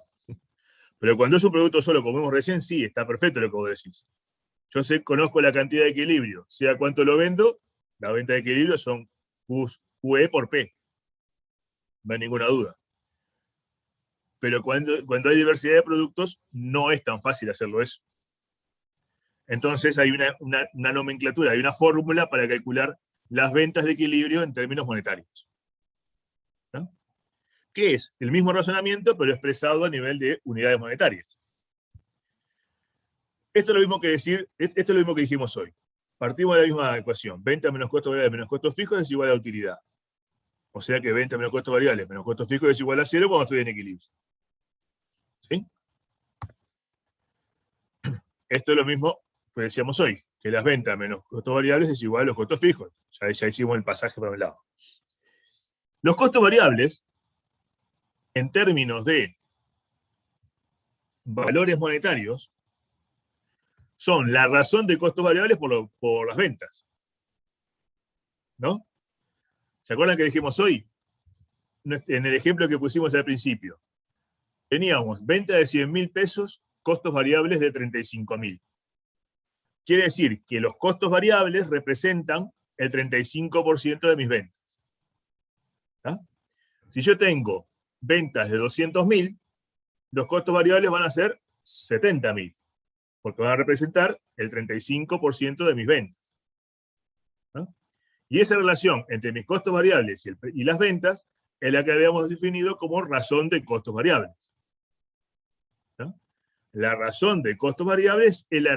Pero cuando es un producto solo, como vimos recién, sí, está perfecto lo que vos decís. Yo conozco la cantidad de equilibrio, sea cuánto lo vendo, la venta de equilibrio son QE por P. no hay ninguna duda. Pero cuando hay diversidad de productos, no es tan fácil hacerlo eso. Entonces hay una nomenclatura, hay una fórmula para calcular las ventas de equilibrio en términos monetarios. ¿No? Que es el mismo razonamiento, pero expresado a nivel de unidades monetarias. Esto es lo mismo que dijimos hoy. Partimos de la misma ecuación. Venta menos costos variables menos costos fijos es igual a utilidad. O sea que venta menos costos variables menos costos fijos es igual a 0 cuando estoy en equilibrio. ¿Sí? Esto es lo mismo que decíamos hoy, que las ventas menos costos variables es igual a los costos fijos. Ya hicimos el pasaje para un lado. Los costos variables, en términos de valores monetarios, son la razón de costos variables por las ventas. ¿No? ¿Se acuerdan que dijimos hoy? En el ejemplo que pusimos al principio. Teníamos venta de 100.000 pesos, costos variables de 35.000. Quiere decir que los costos variables representan el 35% de mis ventas. ¿Ah? Si yo tengo ventas de 200.000, los costos variables van a ser 70.000, porque van a representar el 35% de mis ventas. ¿No? Y esa relación entre mis costos variables y las ventas es la que habíamos definido como razón de costos variables. ¿No? La razón de costos variables es la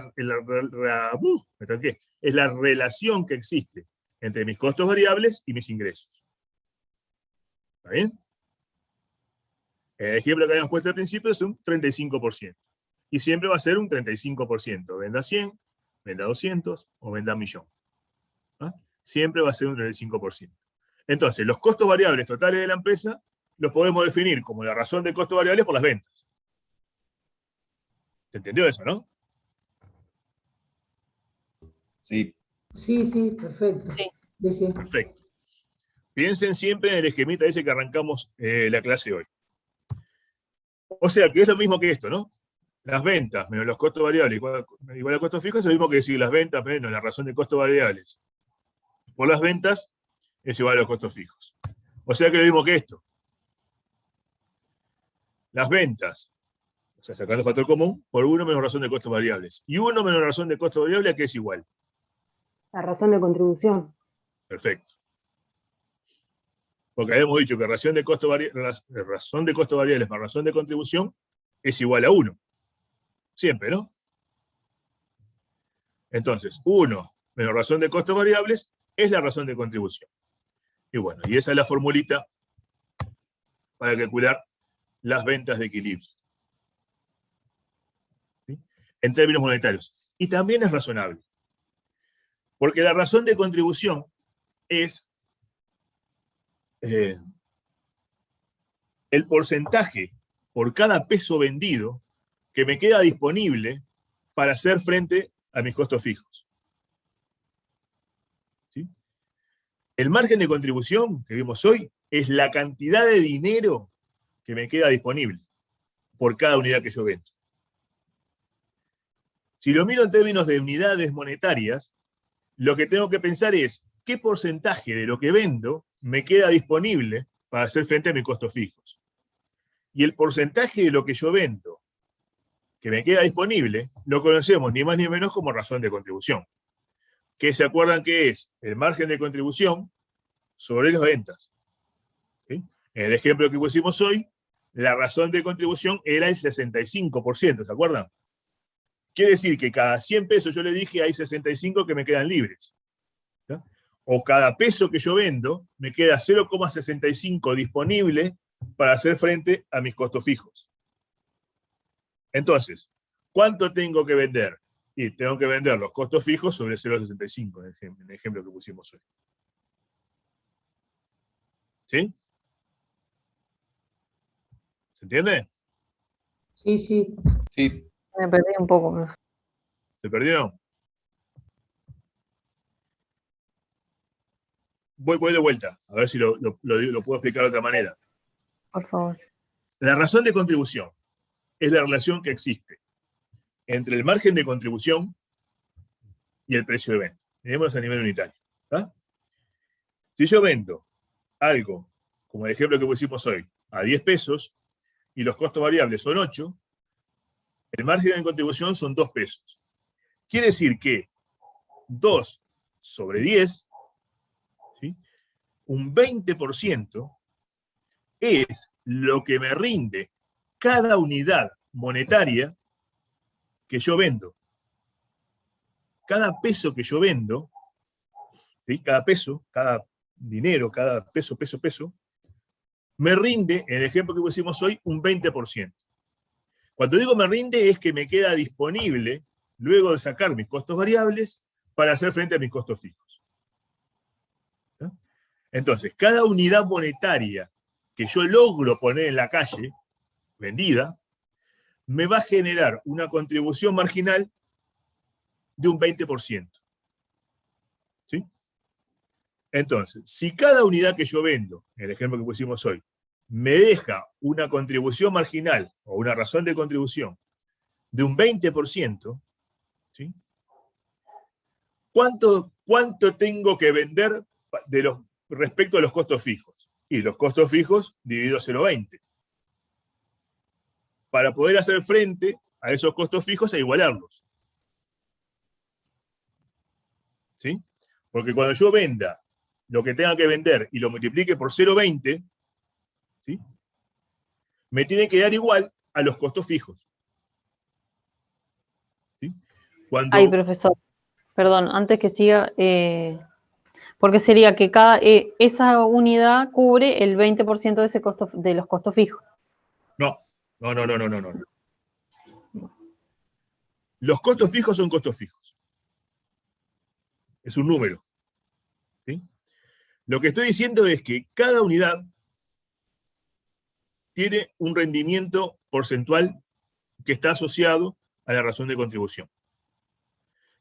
relación que existe entre mis costos variables y mis ingresos. ¿Está bien? El ejemplo que habíamos puesto al principio es un 35%. Y siempre va a ser un 35%. Venda 100, venda 200 o venda 1.000.000. ¿Ah? Siempre va a ser un 35%. Entonces, los costos variables totales de la empresa los podemos definir como la razón de costos variables por las ventas. ¿Se entendió eso, no? Sí. Sí, perfecto. Sí. Perfecto. Piensen siempre en el esquemita ese que arrancamos la clase hoy. O sea, que es lo mismo que esto, ¿no? Las ventas menos los costos variables igual a costos fijos es lo mismo que decir las ventas menos la razón de costos variables por las ventas es igual a los costos fijos. O sea que es lo mismo que esto. Las ventas, o sea, sacando el factor común, por 1 menos razón de costos variables. Y 1 menos razón de costos variables, ¿a qué es igual? La razón de contribución. Perfecto. Porque habíamos dicho que razón de costos variables más razón de contribución es igual a 1. Siempre, ¿no? Entonces, 1 menos razón de costos variables es la razón de contribución. Y bueno, y esa es la formulita para calcular las ventas de equilibrio. ¿Sí? En términos monetarios. Y también es razonable. Porque la razón de contribución es el porcentaje por cada peso vendido que me queda disponible para hacer frente a mis costos fijos. ¿Sí? El margen de contribución que vimos hoy es la cantidad de dinero que me queda disponible por cada unidad que yo vendo. Si lo miro en términos de unidades monetarias, lo que tengo que pensar es qué porcentaje de lo que vendo me queda disponible para hacer frente a mis costos fijos. Y el porcentaje de lo que yo vendo que me queda disponible, lo conocemos ni más ni menos como razón de contribución. Que se acuerdan que es el margen de contribución sobre las ventas. ¿Sí? En el ejemplo que pusimos hoy, la razón de contribución era el 65%, ¿se acuerdan? Quiere decir que cada 100 pesos yo le dije hay 65 que me quedan libres. ¿Sí? O cada peso que yo vendo me queda 0,65 disponible para hacer frente a mis costos fijos. Entonces, ¿cuánto tengo que vender? Y tengo que vender los costos fijos sobre 0,65, en el ejemplo que pusimos hoy. ¿Sí? ¿Se entiende? Sí. Me perdí un poco. ¿Se perdieron? Voy de vuelta, a ver si lo puedo explicar de otra manera. Por favor. La razón de contribución es la relación que existe entre el margen de contribución y el precio de venta. Miremos a nivel unitario. ¿Ah? Si yo vendo algo como el ejemplo que pusimos hoy, a 10 pesos, y los costos variables son 8, el margen de contribución son 2 pesos. Quiere decir que 2 sobre 10, ¿sí?, un 20%, es lo que me rinde cada unidad monetaria que yo vendo. Cada peso que yo vendo, ¿sí?, cada peso, cada dinero, cada peso, me rinde, en el ejemplo que pusimos hoy, un 20%. Cuando digo me rinde, es que me queda disponible, luego de sacar mis costos variables, para hacer frente a mis costos fijos. ¿Sí? Entonces, cada unidad monetaria que yo logro poner en la calle, vendida, me va a generar una contribución marginal de un 20%. ¿Sí? Entonces, si cada unidad que yo vendo, en el ejemplo que pusimos hoy, me deja una contribución marginal o una razón de contribución de un 20%, ¿sí?, ¿cuánto tengo que vender respecto a los costos fijos? Y los costos fijos dividido 0,20. Para poder hacer frente a esos costos fijos e igualarlos. ¿Sí? Porque cuando yo venda lo que tenga que vender y lo multiplique por 0,20, ¿sí?, me tiene que dar igual a los costos fijos. ¿Sí? Ay, profesor, perdón, antes que siga, porque sería que esa unidad cubre el 20% de ese costo, de los costos fijos. No. Los costos fijos son costos fijos. Es un número. ¿Sí? Lo que estoy diciendo es que cada unidad tiene un rendimiento porcentual que está asociado a la razón de contribución.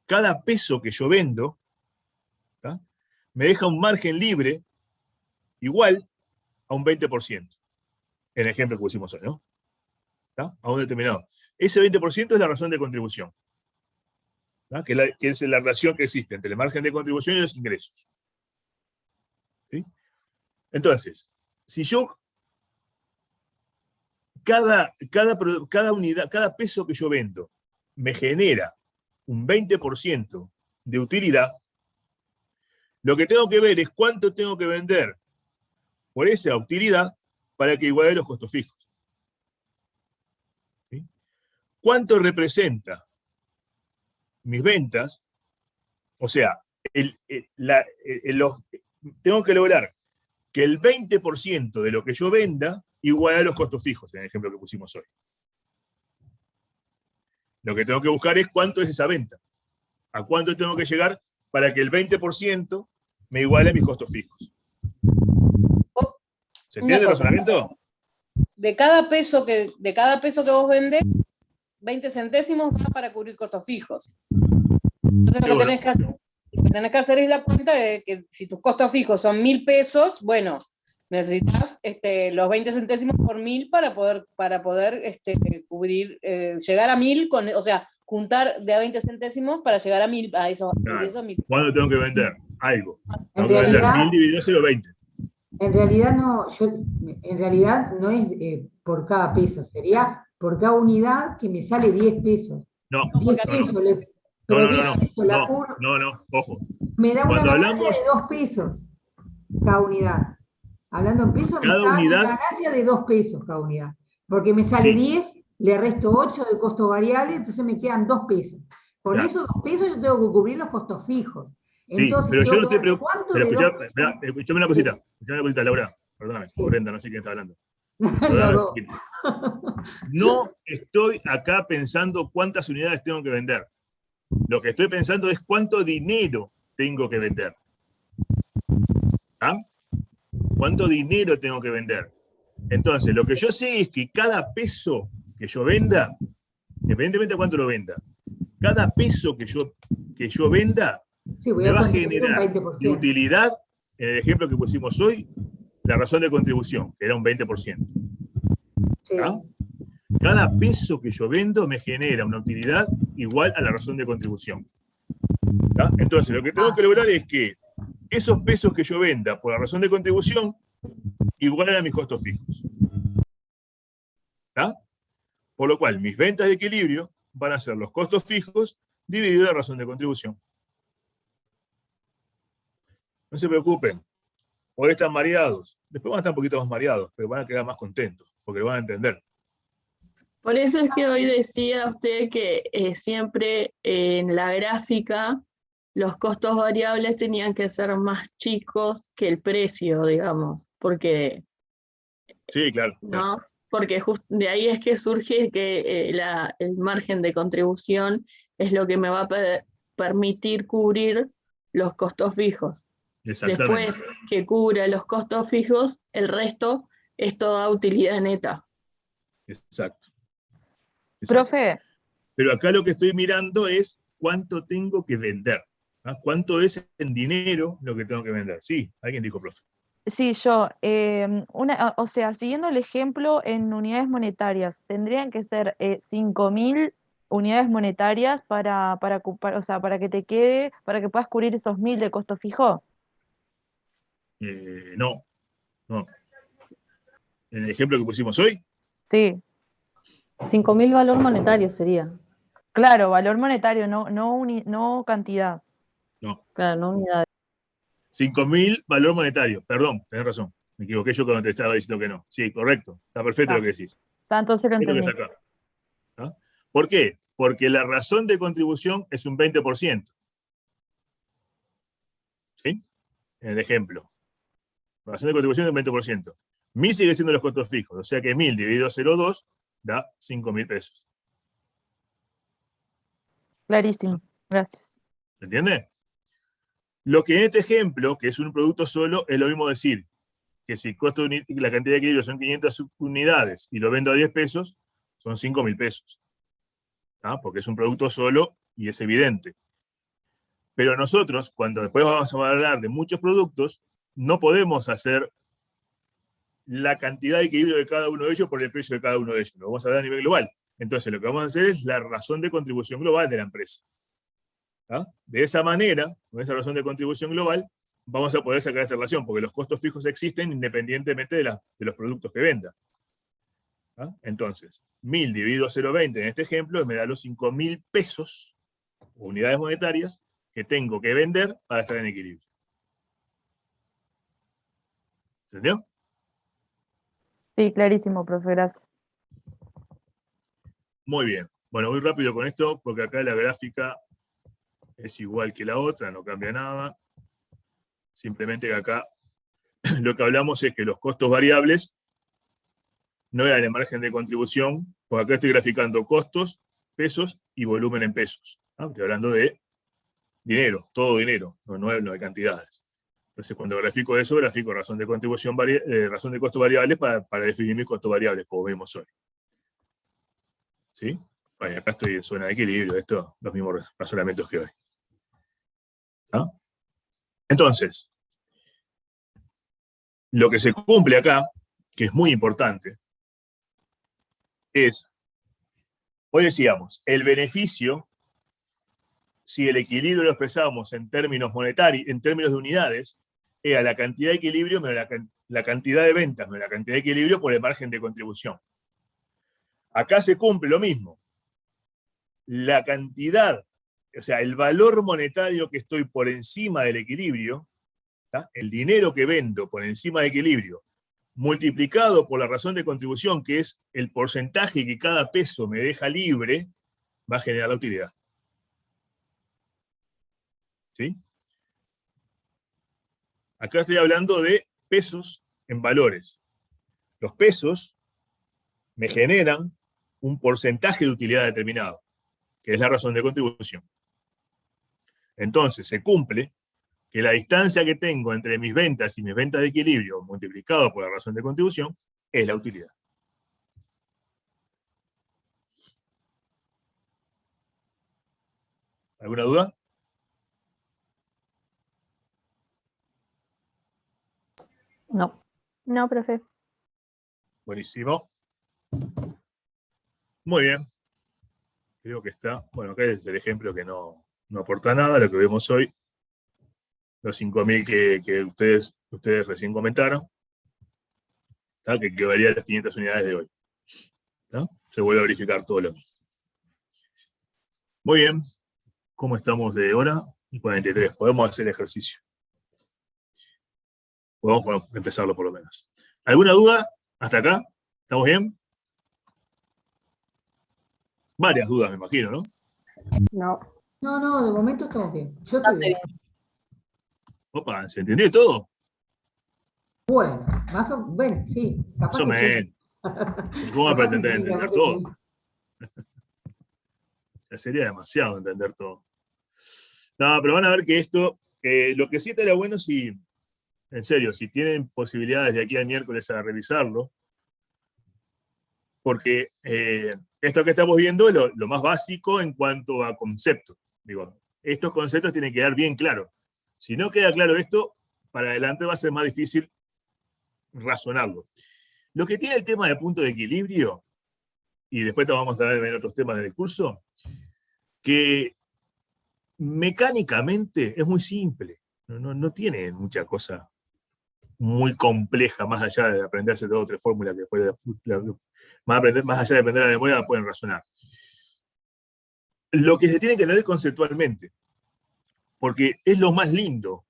Cada peso que yo vendo, ¿tá?, me deja un margen libre igual a un 20%. En el ejemplo que pusimos hoy, ¿no? ¿Tá? A un determinado. Ese 20% es la razón de contribución. ¿Tá? Que es la relación que existe entre el margen de contribución y los ingresos. ¿Sí? Entonces, si yo cada unidad, cada peso que yo vendo me genera un 20% de utilidad, lo que tengo que ver es cuánto tengo que vender por esa utilidad para que iguale los costos fijos. ¿Sí? ¿Cuánto representa mis ventas? O sea, tengo que lograr que el 20% de lo que yo venda iguale a los costos fijos, en el ejemplo que pusimos hoy. Lo que tengo que buscar es cuánto es esa venta. ¿A cuánto tengo que llegar para que el 20% me iguale a mis costos fijos? ¿Se entiende el razonamiento? De cada peso que vos vendés, 20 centésimos va para cubrir costos fijos. Entonces lo que tenés que hacer es la cuenta de que si tus costos fijos son 1.000 pesos, bueno, necesitas los 20 centésimos por 1.000 para poder cubrir, llegar a 1.000, o sea, juntar de a 20 centésimos para llegar a 1.000, a esos 1.000. ¿Cuándo tengo que vender? Algo. Tengo que vender 1.000 dividido 0,20. En realidad no es por cada peso, sería por cada unidad que me sale 10 pesos. No, 10 pesos. No, ojo. Me da una ganancia de 2 pesos cada unidad. Hablando en pesos, me da una ganancia de 2 pesos cada unidad. Porque me sale 10, le resto 8 de costo variable, entonces me quedan 2 pesos. Con esos 2 pesos yo tengo que cubrir los costos fijos. Entonces, pero yo no te pregunto. Pero escuchame una cosita, Laura. Perdóname, Brenda, no sé quién está hablando. No estoy acá pensando cuántas unidades tengo que vender. Lo que estoy pensando es cuánto dinero tengo que vender. ¿Ah? ¿Cuánto dinero tengo que vender? Entonces, lo que yo sé es que cada peso que yo venda, independientemente de cuánto lo venda, cada peso que yo venda, me va a generar de utilidad, en el ejemplo que pusimos hoy, la razón de contribución, que era un 20%. ¿Ah? Cada peso que yo vendo me genera una utilidad igual a la razón de contribución. ¿Ah? Entonces, lo que tengo que lograr es que esos pesos que yo venda por la razón de contribución igual a mis costos fijos. ¿Está? Por lo cual, mis ventas de equilibrio van a ser los costos fijos divididos la razón de contribución. No se preocupen, hoy están mareados, después van a estar un poquito más mareados, pero van a quedar más contentos, porque van a entender. Por eso es que hoy decía usted que siempre en la gráfica los costos variables tenían que ser más chicos que el precio, digamos, porque, Sí, claro. ¿no? Porque de ahí es que surge que el margen de contribución es lo que me va a permitir cubrir los costos fijos. Exactamente. Después que cubra los costos fijos, el resto es toda utilidad neta. Exacto. Profe. Pero acá lo que estoy mirando es cuánto tengo que vender. ¿Ah? ¿Cuánto es en dinero lo que tengo que vender? Sí, alguien dijo, profe. Sí, yo. O sea, siguiendo el ejemplo en unidades monetarias, tendrían que ser 5.000 unidades monetarias para o sea, para que te quede, para que puedas cubrir esos 1.000 de costo fijo. No. En el ejemplo que pusimos hoy. Sí. 5.000 valor monetario sería. Claro, valor monetario, no cantidad. No. Claro, no unidades. 5.000 valor monetario. Perdón, tenés razón. Me equivoqué yo cuando te estaba diciendo que no. Sí, correcto. Está perfecto lo que decís. Entonces lo Esto que entendí. está acá. ¿Ah? ¿Por qué? Porque la razón de contribución es un 20%. ¿Sí? En el ejemplo. La razón de contribución es un 20%. 1.000 sigue siendo los costos fijos. O sea que 1.000 dividido a 0,2 da 5.000 pesos. Clarísimo. Gracias. ¿Se entiende? Lo que en este ejemplo, que es un producto solo, es lo mismo decir que si la cantidad de equilibrio son 500 unidades y lo vendo a 10 pesos, son 5.000 pesos. ¿Ah? Porque es un producto solo y es evidente. Pero nosotros, cuando después vamos a hablar de muchos productos, no podemos hacer la cantidad de equilibrio de cada uno de ellos por el precio de cada uno de ellos. Lo vamos a ver a nivel global. Entonces, lo que vamos a hacer es la razón de contribución global de la empresa. ¿Ah? De esa manera, con esa razón de contribución global, vamos a poder sacar esa relación, porque los costos fijos existen independientemente de los productos que venda. ¿Ah? Entonces, 1.000 dividido a 0,20 en este ejemplo me da los 5.000 pesos, unidades monetarias, que tengo que vender para estar en equilibrio. ¿Entendió? Sí, clarísimo, profe, gracias. Muy bien. Bueno, voy rápido con esto, porque acá la gráfica es igual que la otra, no cambia nada. Simplemente que acá lo que hablamos es que los costos variables no eran el margen de contribución, porque acá estoy graficando costos, pesos y volumen en pesos. ¿No? Estoy hablando de dinero, todo dinero, no de cantidades. Entonces, cuando grafico eso, grafico razón de contribución, razón de costos variables para definir mis costos variables, como vemos hoy. ¿Sí? Bueno, acá estoy en zona de equilibrio, esto, los mismos razonamientos que hoy. ¿Ah? Entonces, lo que se cumple acá, que es muy importante, es, hoy decíamos, el beneficio, si el equilibrio lo expresamos en términos monetarios, en términos de unidades, era la cantidad de equilibrio menos la cantidad de ventas menos la cantidad de equilibrio por el margen de contribución. Acá se cumple lo mismo. La cantidad, o sea, el valor monetario que estoy por encima del equilibrio, ¿tá? El dinero que vendo por encima del equilibrio, multiplicado por la razón de contribución, que es el porcentaje que cada peso me deja libre, va a generar la utilidad. ¿Sí? Acá estoy hablando de pesos en valores. Los pesos me generan un porcentaje de utilidad determinado, que es la razón de contribución. Entonces, se cumple que la distancia que tengo entre mis ventas y mis ventas de equilibrio, multiplicado por la razón de contribución, es la utilidad. ¿Alguna duda? No. No, profe. Buenísimo. Muy bien. Creo que está. Bueno, acá es el ejemplo que no aporta nada, lo que vemos hoy. Los 5.000 que ustedes recién comentaron. ¿tá? Que equivaldría a las 500 unidades de hoy. ¿Tá? Se vuelve a verificar todo lo mismo. Muy bien. ¿Cómo estamos de hora? Y 43. Podemos hacer el ejercicio. Podemos empezarlo por lo menos. ¿Alguna duda? ¿Hasta acá? ¿Estamos bien? Varias dudas, me imagino, ¿no? No. No, de momento estamos bien. Yo estoy bien. Opa, ¿se entendió todo? Bueno, bueno, sí. Más o menos. ¿Cómo pretender entender todo? Ya sería demasiado entender todo. No, pero van a ver que esto, lo que sí estaría bueno si, en serio, si tienen posibilidades de aquí al miércoles a revisarlo, porque esto que estamos viendo es lo más básico en cuanto a conceptos. Digo, estos conceptos tienen que quedar bien claros. Si no queda claro esto, para adelante va a ser más difícil razonarlo. Lo que tiene el tema de punto de equilibrio, y después vamos a ver otros temas del curso, que mecánicamente es muy simple. No tiene mucha cosa muy compleja, más allá de aprenderse dos o tres fórmulas que después más allá de aprender la memoria pueden razonar. Lo que se tiene que entender conceptualmente, porque es lo más lindo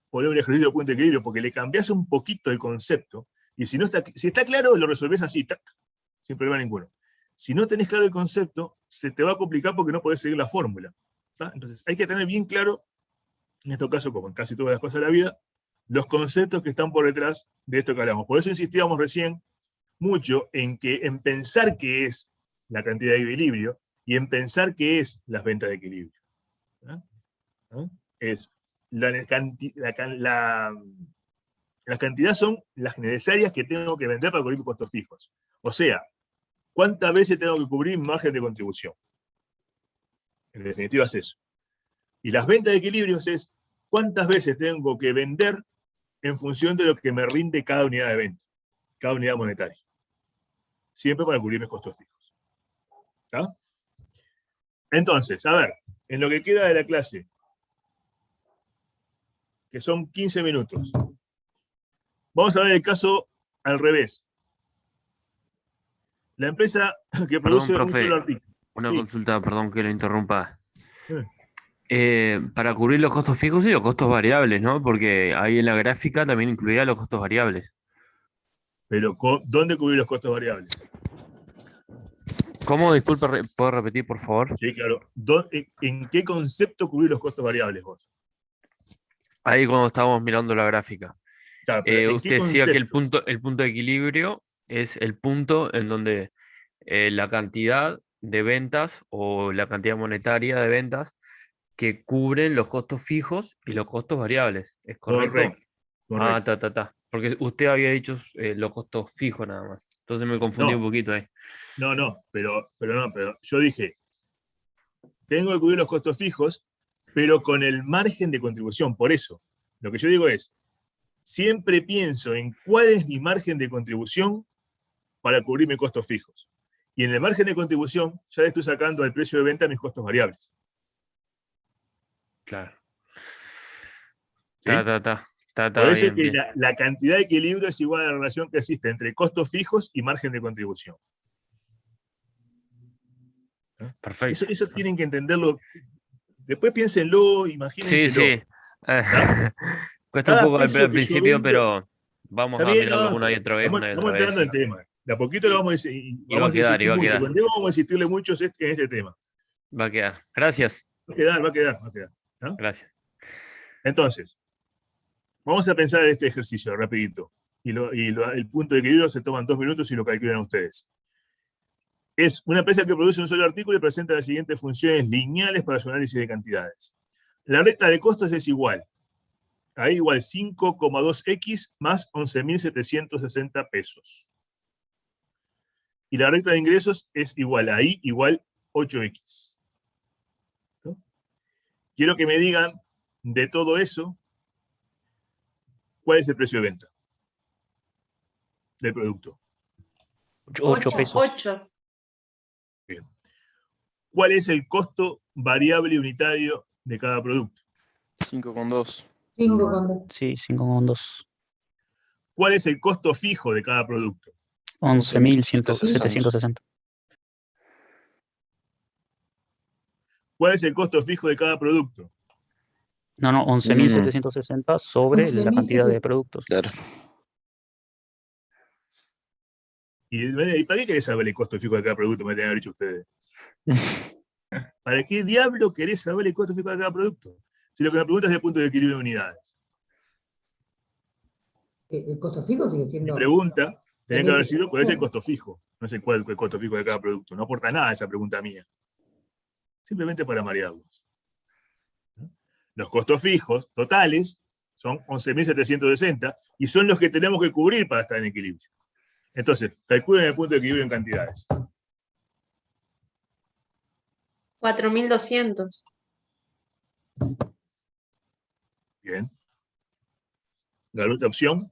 poner un ejercicio de punto de equilibrio, porque le cambias un poquito el concepto, y si está claro, lo resolvés así, tac, sin problema ninguno. Si no tenés claro el concepto, se te va a complicar porque no podés seguir la fórmula. ¿Tá? Entonces hay que tener bien claro, en este caso, como en casi todas las cosas de la vida, los conceptos que están por detrás de esto que hablamos. Por eso insistíamos recién mucho en pensar qué es la cantidad de equilibrio y en pensar qué es las ventas de equilibrio. ¿No? Es la cantidad son las necesarias que tengo que vender para cubrir mis costos fijos. O sea, ¿cuántas veces tengo que cubrir mi margen de contribución? En definitiva es eso. Y las ventas de equilibrios es cuántas veces tengo que vender en función de lo que me rinde cada unidad de venta, cada unidad monetaria. Siempre para cubrir mis costos fijos. ¿Tá? Entonces, a ver, en lo que queda de la clase, que son 15 minutos, vamos a ver el caso al revés. La empresa que produce Perdón, un profe, solo artículo. una Sí. consulta, perdón que lo interrumpa. Para cubrir los costos fijos y los costos variables, ¿no? Porque ahí en la gráfica también incluía los costos variables. Pero, ¿dónde cubrir los costos variables? ¿Cómo? Disculpe, ¿puedo repetir, por favor? Sí, claro. ¿En qué concepto cubrir los costos variables vos? Ahí cuando estábamos mirando la gráfica. Claro, pero ¿en Usted qué decía que concepto? el punto de equilibrio es el punto en donde la cantidad de ventas o la cantidad monetaria de ventas que cubren los costos fijos y los costos variables. ¿Es correcto? Correcto. Ah, ta. Porque usted había dicho los costos fijos nada más. Entonces me confundí un poquito ahí. Pero yo dije, tengo que cubrir los costos fijos, pero con el margen de contribución. Por eso, lo que yo digo es, siempre pienso en cuál es mi margen de contribución para cubrir mis costos fijos. Y en el margen de contribución ya le estoy sacando al precio de venta mis costos variables. Claro. ¿Sí? Por eso es que la cantidad de equilibrio es igual a la relación que existe entre costos fijos y margen de contribución. Perfecto. Eso tienen que entenderlo. Después piénsenlo, imagínenselo. Sí. Cuesta un poco al principio, pero vamos a mirarlo una y otra vez. Estamos entrando en tema. De a poquito lo vamos a decir. Iba a quedar. Vamos a insistirle mucho en este tema. Va a quedar. Gracias. Va a quedar. ¿No? Gracias. Entonces, vamos a pensar en este ejercicio rapidito. El punto de equilibrio se toman 2 minutos y lo calculan ustedes. Es una empresa que produce un solo artículo y presenta las siguientes funciones lineales para su análisis de cantidades. La recta de costos es igual. Ahí igual 5,2x más 11.760 pesos. Y la recta de ingresos es igual. Ahí igual 8x. ¿No? Quiero que me digan de todo eso, ¿cuál es el precio de venta del producto? 8 pesos. 8. Bien. ¿Cuál es el costo variable unitario de cada producto? 5,2. 5,2. Sí, 5,2. ¿Cuál es el costo fijo de cada producto? 11.760. ¿Cuál es el costo fijo de cada producto? No, 11.760 sobre la cantidad de productos. Claro. ¿Y para qué querés saber el costo fijo de cada producto? Me tenían dicho ustedes. ¿Para qué diablo querés saber el costo fijo de cada producto? Si lo que me preguntas es el punto de equilibrio de unidades. El costo fijo sigue siendo... Mi pregunta tenía que haber sido cuál es el costo fijo. No sé cuál es el costo fijo de cada producto. No aporta nada esa pregunta mía. Simplemente para marearlos. Los costos fijos totales son 11.760 y son los que tenemos que cubrir para estar en equilibrio. Entonces, calculen el punto de equilibrio en cantidades. 4.200. Bien. La otra opción.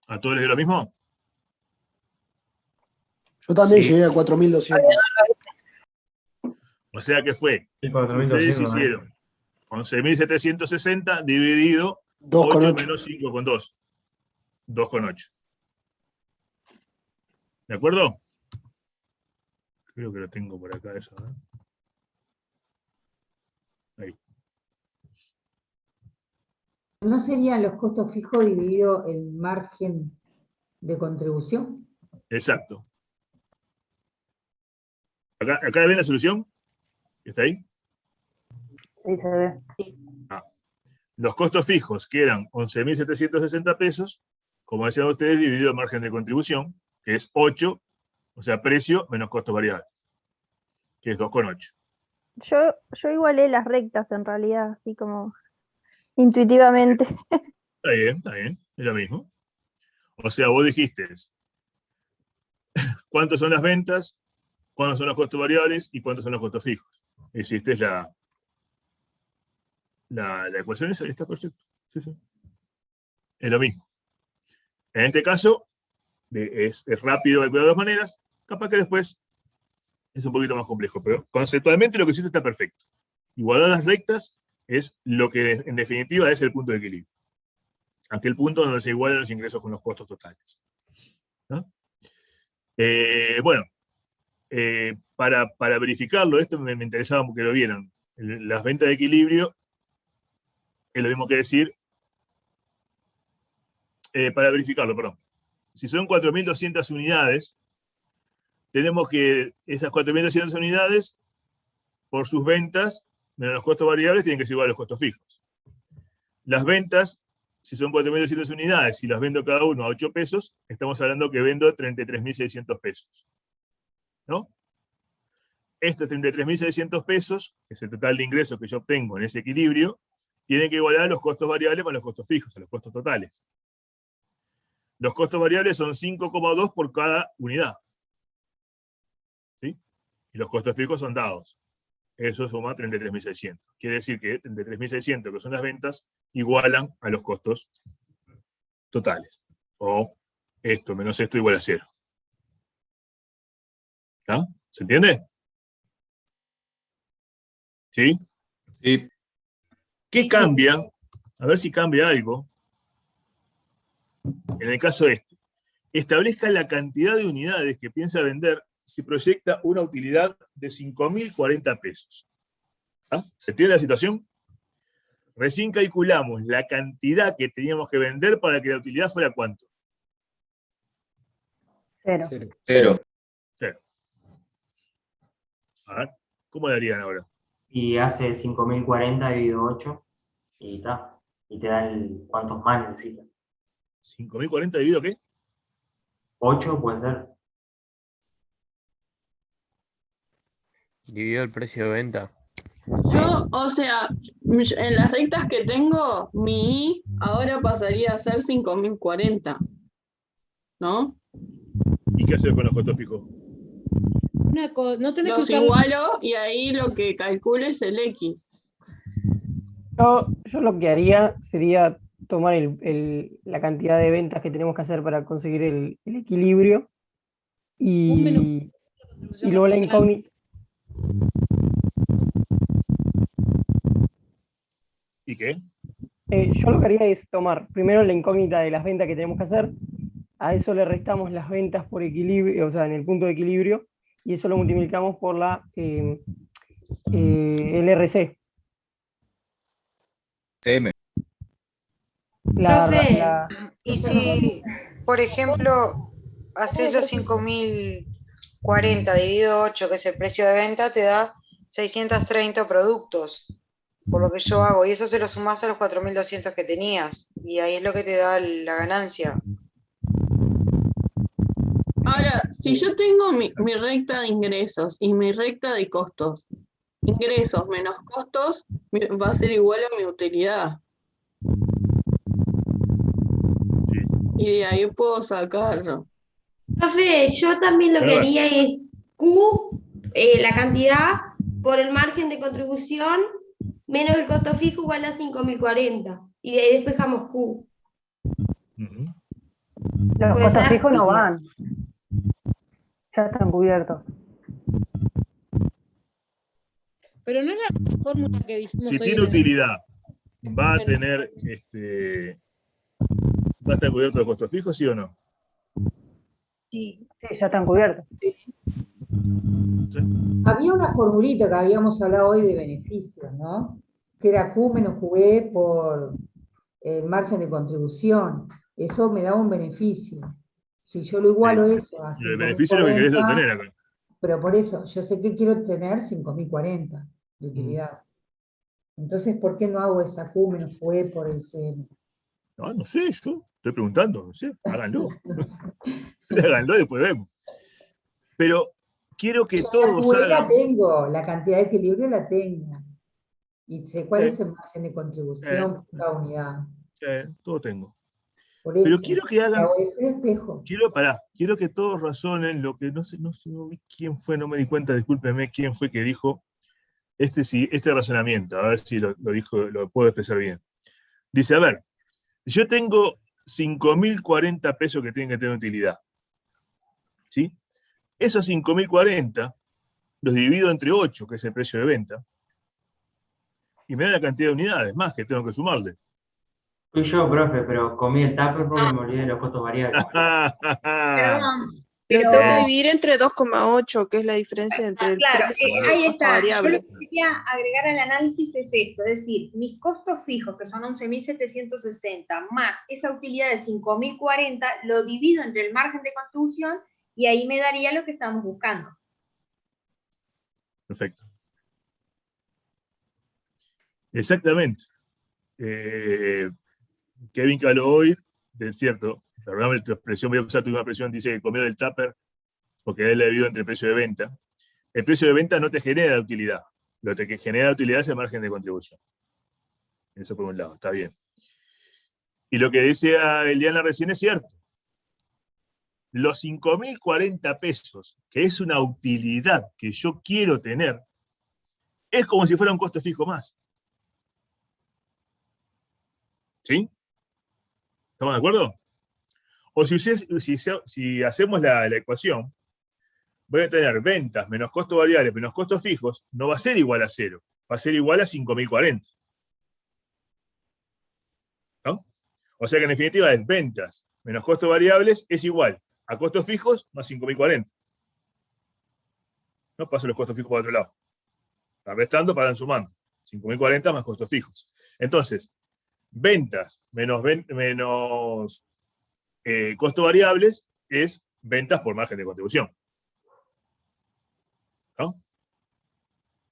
¿A todos les dio lo mismo? Yo también Sí. llegué a 4.200. O sea que fue, Sí, ustedes 4.200, hicieron 11.760 dividido 2,8. 8 menos 5,2. 2,8. ¿De acuerdo? Creo que lo tengo por acá eso. Ahí. ¿No serían los costos fijos dividido el margen de contribución? Exacto. ¿Acá ven la solución? ¿Está ahí? Sí, se ve. Los costos fijos, que eran 11.760 pesos, como decían ustedes, dividido el margen de contribución, que es 8, o sea, precio menos costos variables, que es 2,8. Yo igualé las rectas en realidad, así como intuitivamente. Está bien, es lo mismo. O sea, vos dijiste, ¿cuántos son las ventas? ¿Cuántos son los costos variables? ¿Y cuántos son los costos fijos? Hiciste la ecuación esa, está perfecto. Sí, sí. Es lo mismo. En este caso, es rápido de todas maneras, capaz que después es un poquito más complejo, pero conceptualmente lo que hiciste está perfecto. Igualar las rectas es lo que en definitiva es el punto de equilibrio. Aquel punto donde se igualan los ingresos con los costos totales. ¿No? Bueno, para verificarlo, esto me interesaba que lo vieran. Las ventas de equilibrio es lo mismo que decir, para verificarlo, perdón. Si son 4.200 unidades, tenemos que esas 4.200 unidades, por sus ventas, menos los costos variables, tienen que ser igual a los costos fijos. Las ventas, si son 4.200 unidades, si las vendo cada uno a 8 pesos, estamos hablando que vendo 33.600 pesos. ¿No? Estos 33.600 pesos, que es el total de ingresos que yo obtengo en ese equilibrio, tienen que igualar los costos variables para los costos fijos, a los costos totales. Los costos variables son 5,2 por cada unidad. ¿Sí? Y los costos fijos son dados. Eso suma 33.600. Quiere decir que 33.600, que son las ventas, igualan a los costos totales. O esto menos esto igual a 0. ¿Ah? ¿Se entiende? ¿Sí? Sí. ¿Qué cambia? A ver si cambia algo. En el caso este. Establezca la cantidad de unidades que piensa vender si proyecta una utilidad de 5.040 pesos. ¿Ah? ¿Se entiende la situación? Recién calculamos la cantidad que teníamos que vender para que la utilidad fuera ¿cuánto? 0. 0. A ver, ¿cómo le harían ahora? Y hace 5.040 dividido 8 y está. Y te da cuántos más necesitas. ¿5.040 dividido qué? 8 puede ser. Dividido el precio de venta. Yo, o sea, en las rectas que tengo, mi I ahora pasaría a ser 5.040. ¿No? ¿Y qué hacer con los costos fijos? No tenés que Los usar... igualo y ahí lo que calculo es el X. Yo lo que haría sería tomar la cantidad de ventas que tenemos que hacer para conseguir el equilibrio y luego la incógnita. ¿Y qué? Yo lo que haría es tomar primero la incógnita de las ventas que tenemos que hacer, a eso le restamos las ventas por equilibrio, o sea, en el punto de equilibrio, y eso lo multiplicamos por la LRC. TM. Profe, y si, por ejemplo, haces los 5.040 dividido 8, que es el precio de venta, te da 630 productos, por lo que yo hago, y eso se lo sumás a los 4.200 que tenías, y ahí es lo que te da la ganancia. Ahora, si yo tengo mi recta de ingresos y mi recta de costos, ingresos menos costos va a ser igual a mi utilidad. Y de ahí puedo sacarlo. Profe, yo también lo que haría es Q, la cantidad, por el margen de contribución, menos el costo fijo igual a 5.040. Y de ahí despejamos Q. Los costos fijos no van. Ya están cubiertos. Pero no es la fórmula que dijimos Si hoy tiene en el- utilidad, ¿va a tener va a estar cubierto de costos fijos, sí o no? Sí, ya están cubiertos. Había una formulita que habíamos hablado hoy de beneficios, ¿no? Que era Q menos QE por el margen de contribución. Eso me da un beneficio. Si yo lo igualo eso a Y el beneficio es lo que querés 5.040, obtener acá. pero por eso, yo sé que quiero tener 5.040 de utilidad. Entonces, ¿por qué no hago esa Q menos QE por el CM? No sé, yo estoy preguntando, no sé, háganlo. Háganlo y después vemos. Pero quiero que La todos QE la hagan. tengo, la cantidad de equilibrio la tengo. Y sé cuál es el margen de contribución por cada unidad. Todo tengo. Por Pero eso, quiero que hagan. hago ese espejo. Quiero que todos razonen lo que no sé vi quién fue, no me di cuenta, discúlpeme, quién fue que dijo este razonamiento, a ver si lo puedo expresar bien. Dice, a ver, yo tengo 5.040 pesos que tienen que tener utilidad. ¿Sí? Esos 5.040 los divido entre 8, que es el precio de venta, y me da la cantidad de unidades más que tengo que sumarle. Fui yo, profe, pero comí el tupper porque me olvidé de los costos variables. Perdón, Lo pero... tengo que dividir entre 2,8, que es la diferencia entre el Claro, precio y ahí el costo está. Yo variable. lo que quería agregar al análisis es esto, es decir, mis costos fijos, que son 11.760, más esa utilidad de 5.040, lo divido entre el margen de contribución y ahí me daría lo que estamos buscando. Perfecto. Exactamente. Kevin Caloy, es cierto, perdóname tu expresión, voy a usar tu misma expresión, dice que comió del tupper porque él le debido entre el precio de venta. El precio de venta no te genera utilidad. Lo que genera utilidad es el margen de contribución. Eso por un lado, está bien. Y lo que decía Eliana recién es cierto. Los 5.040 pesos, que es una utilidad que yo quiero tener, es como si fuera un costo fijo más. ¿Sí? ¿Estamos de acuerdo? O si hacemos la ecuación, voy a tener ventas menos costos variables menos costos fijos, no va a ser igual a 0, va a ser igual a 5.040. ¿No? O sea que en definitiva es ventas menos costos variables es igual a costos fijos más 5.040. No paso los costos fijos para otro lado. Están restando, pagan sumando. 5.040 más costos fijos. Entonces, ventas menos costos variables es ventas por margen de contribución. ¿No?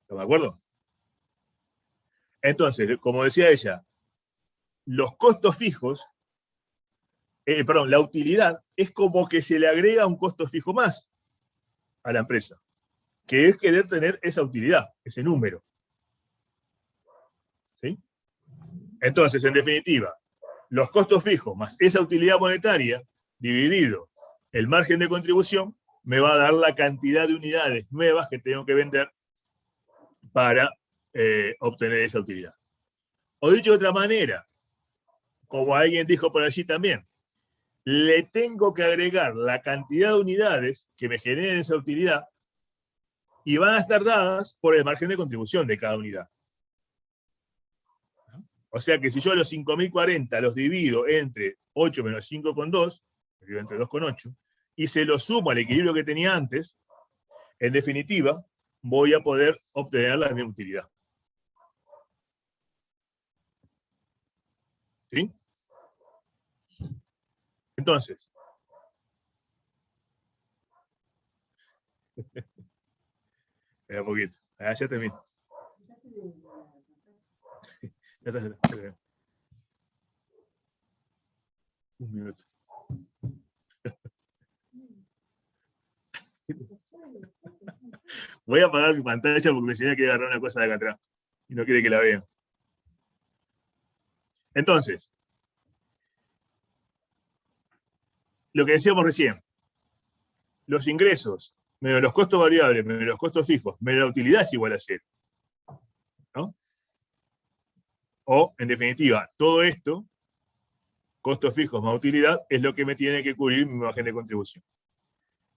¿Estamos de acuerdo? Entonces, como decía ella, los costos fijos, la utilidad es como que se le agrega un costo fijo más a la empresa, que es querer tener esa utilidad, ese número. ¿Sí? Entonces, en definitiva, los costos fijos más esa utilidad monetaria dividido el margen de contribución me va a dar la cantidad de unidades nuevas que tengo que vender para obtener esa utilidad. O dicho de otra manera, como alguien dijo por allí también, le tengo que agregar la cantidad de unidades que me generen esa utilidad y van a estar dadas por el margen de contribución de cada unidad. O sea que si yo los 5.040 los divido entre 8 menos 5,2, divido entre 2,8, y se los sumo al equilibrio que tenía antes, en definitiva, voy a poder obtener la misma utilidad. ¿Sí? Entonces, espera un poquito. Ya termino. Ya está. Un minuto. Voy a apagar mi pantalla porque me enseñé que agarrar una cosa de acá atrás y no quiere que la vean. Entonces, lo que decíamos recién, los ingresos menos los costos variables, menos los costos fijos, menos la utilidad es igual a 0. ¿No? O, en definitiva, todo esto, costos fijos más utilidad, es lo que me tiene que cubrir mi margen de contribución.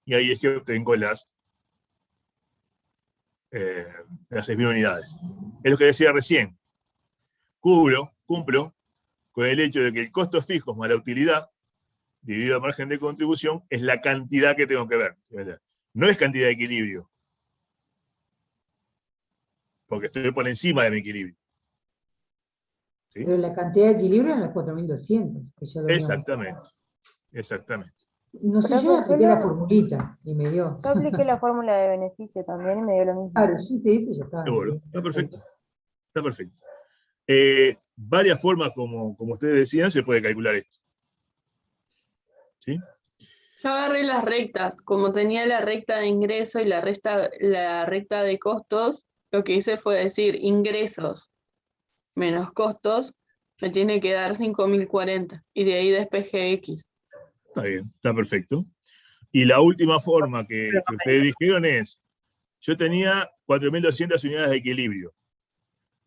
Y ahí es que obtengo las 6.000 unidades. Es lo que decía recién. Cumplo con el hecho de que el costo fijo más la utilidad, dividido el margen de contribución, es la cantidad que tengo que ver. No es cantidad de equilibrio. Porque estoy por encima de mi equilibrio. ¿Sí? Pero la cantidad de equilibrio es las 4.200. Que yo Exactamente. Exactamente. No sé, yo apliqué la formulita y me dio. Yo apliqué la fórmula de beneficio también y me dio lo mismo. Claro, sí se hizo y ya está. Bueno, está perfecto. Está perfecto. Varias formas, como ustedes decían, se puede calcular esto. ¿Sí? Yo agarré las rectas, como tenía la recta de ingreso y la recta de costos, lo que hice fue decir ingresos menos costos, me tiene que dar 5.040, y de ahí despejé X. Está bien, está perfecto. Y la última forma que ustedes dijeron es, yo tenía 4.200 unidades de equilibrio.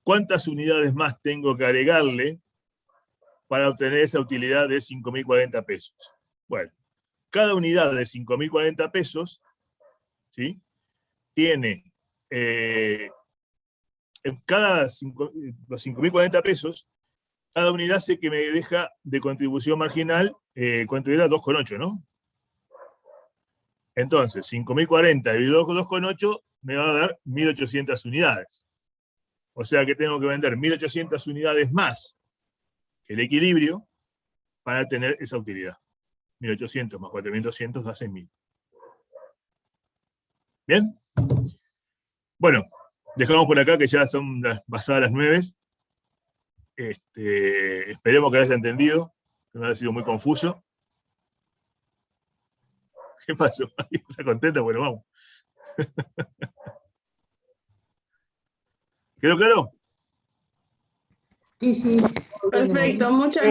¿Cuántas unidades más tengo que agregarle para obtener esa utilidad de 5.040 pesos? Bueno, cada unidad de 5.040 pesos, ¿sí? Tiene, los 5.040 pesos, cada unidad sé que me deja de contribución marginal, ¿cuánto era? 2,8, ¿no? Entonces, 5.040 dividido por 2,8 me va a dar 1.800 unidades. O sea que tengo que vender 1.800 unidades más que el equilibrio para tener esa utilidad. 1.800 más 4.200 da 6.000. ¿Bien? Bueno, dejamos por acá que ya son pasadas las 9. Esperemos que hayas entendido, que no haya sido muy confuso. ¿Qué pasó? ¿Está contenta? Bueno, vamos. ¿Quedó claro? Sí, sí. Perfecto, muchas gracias.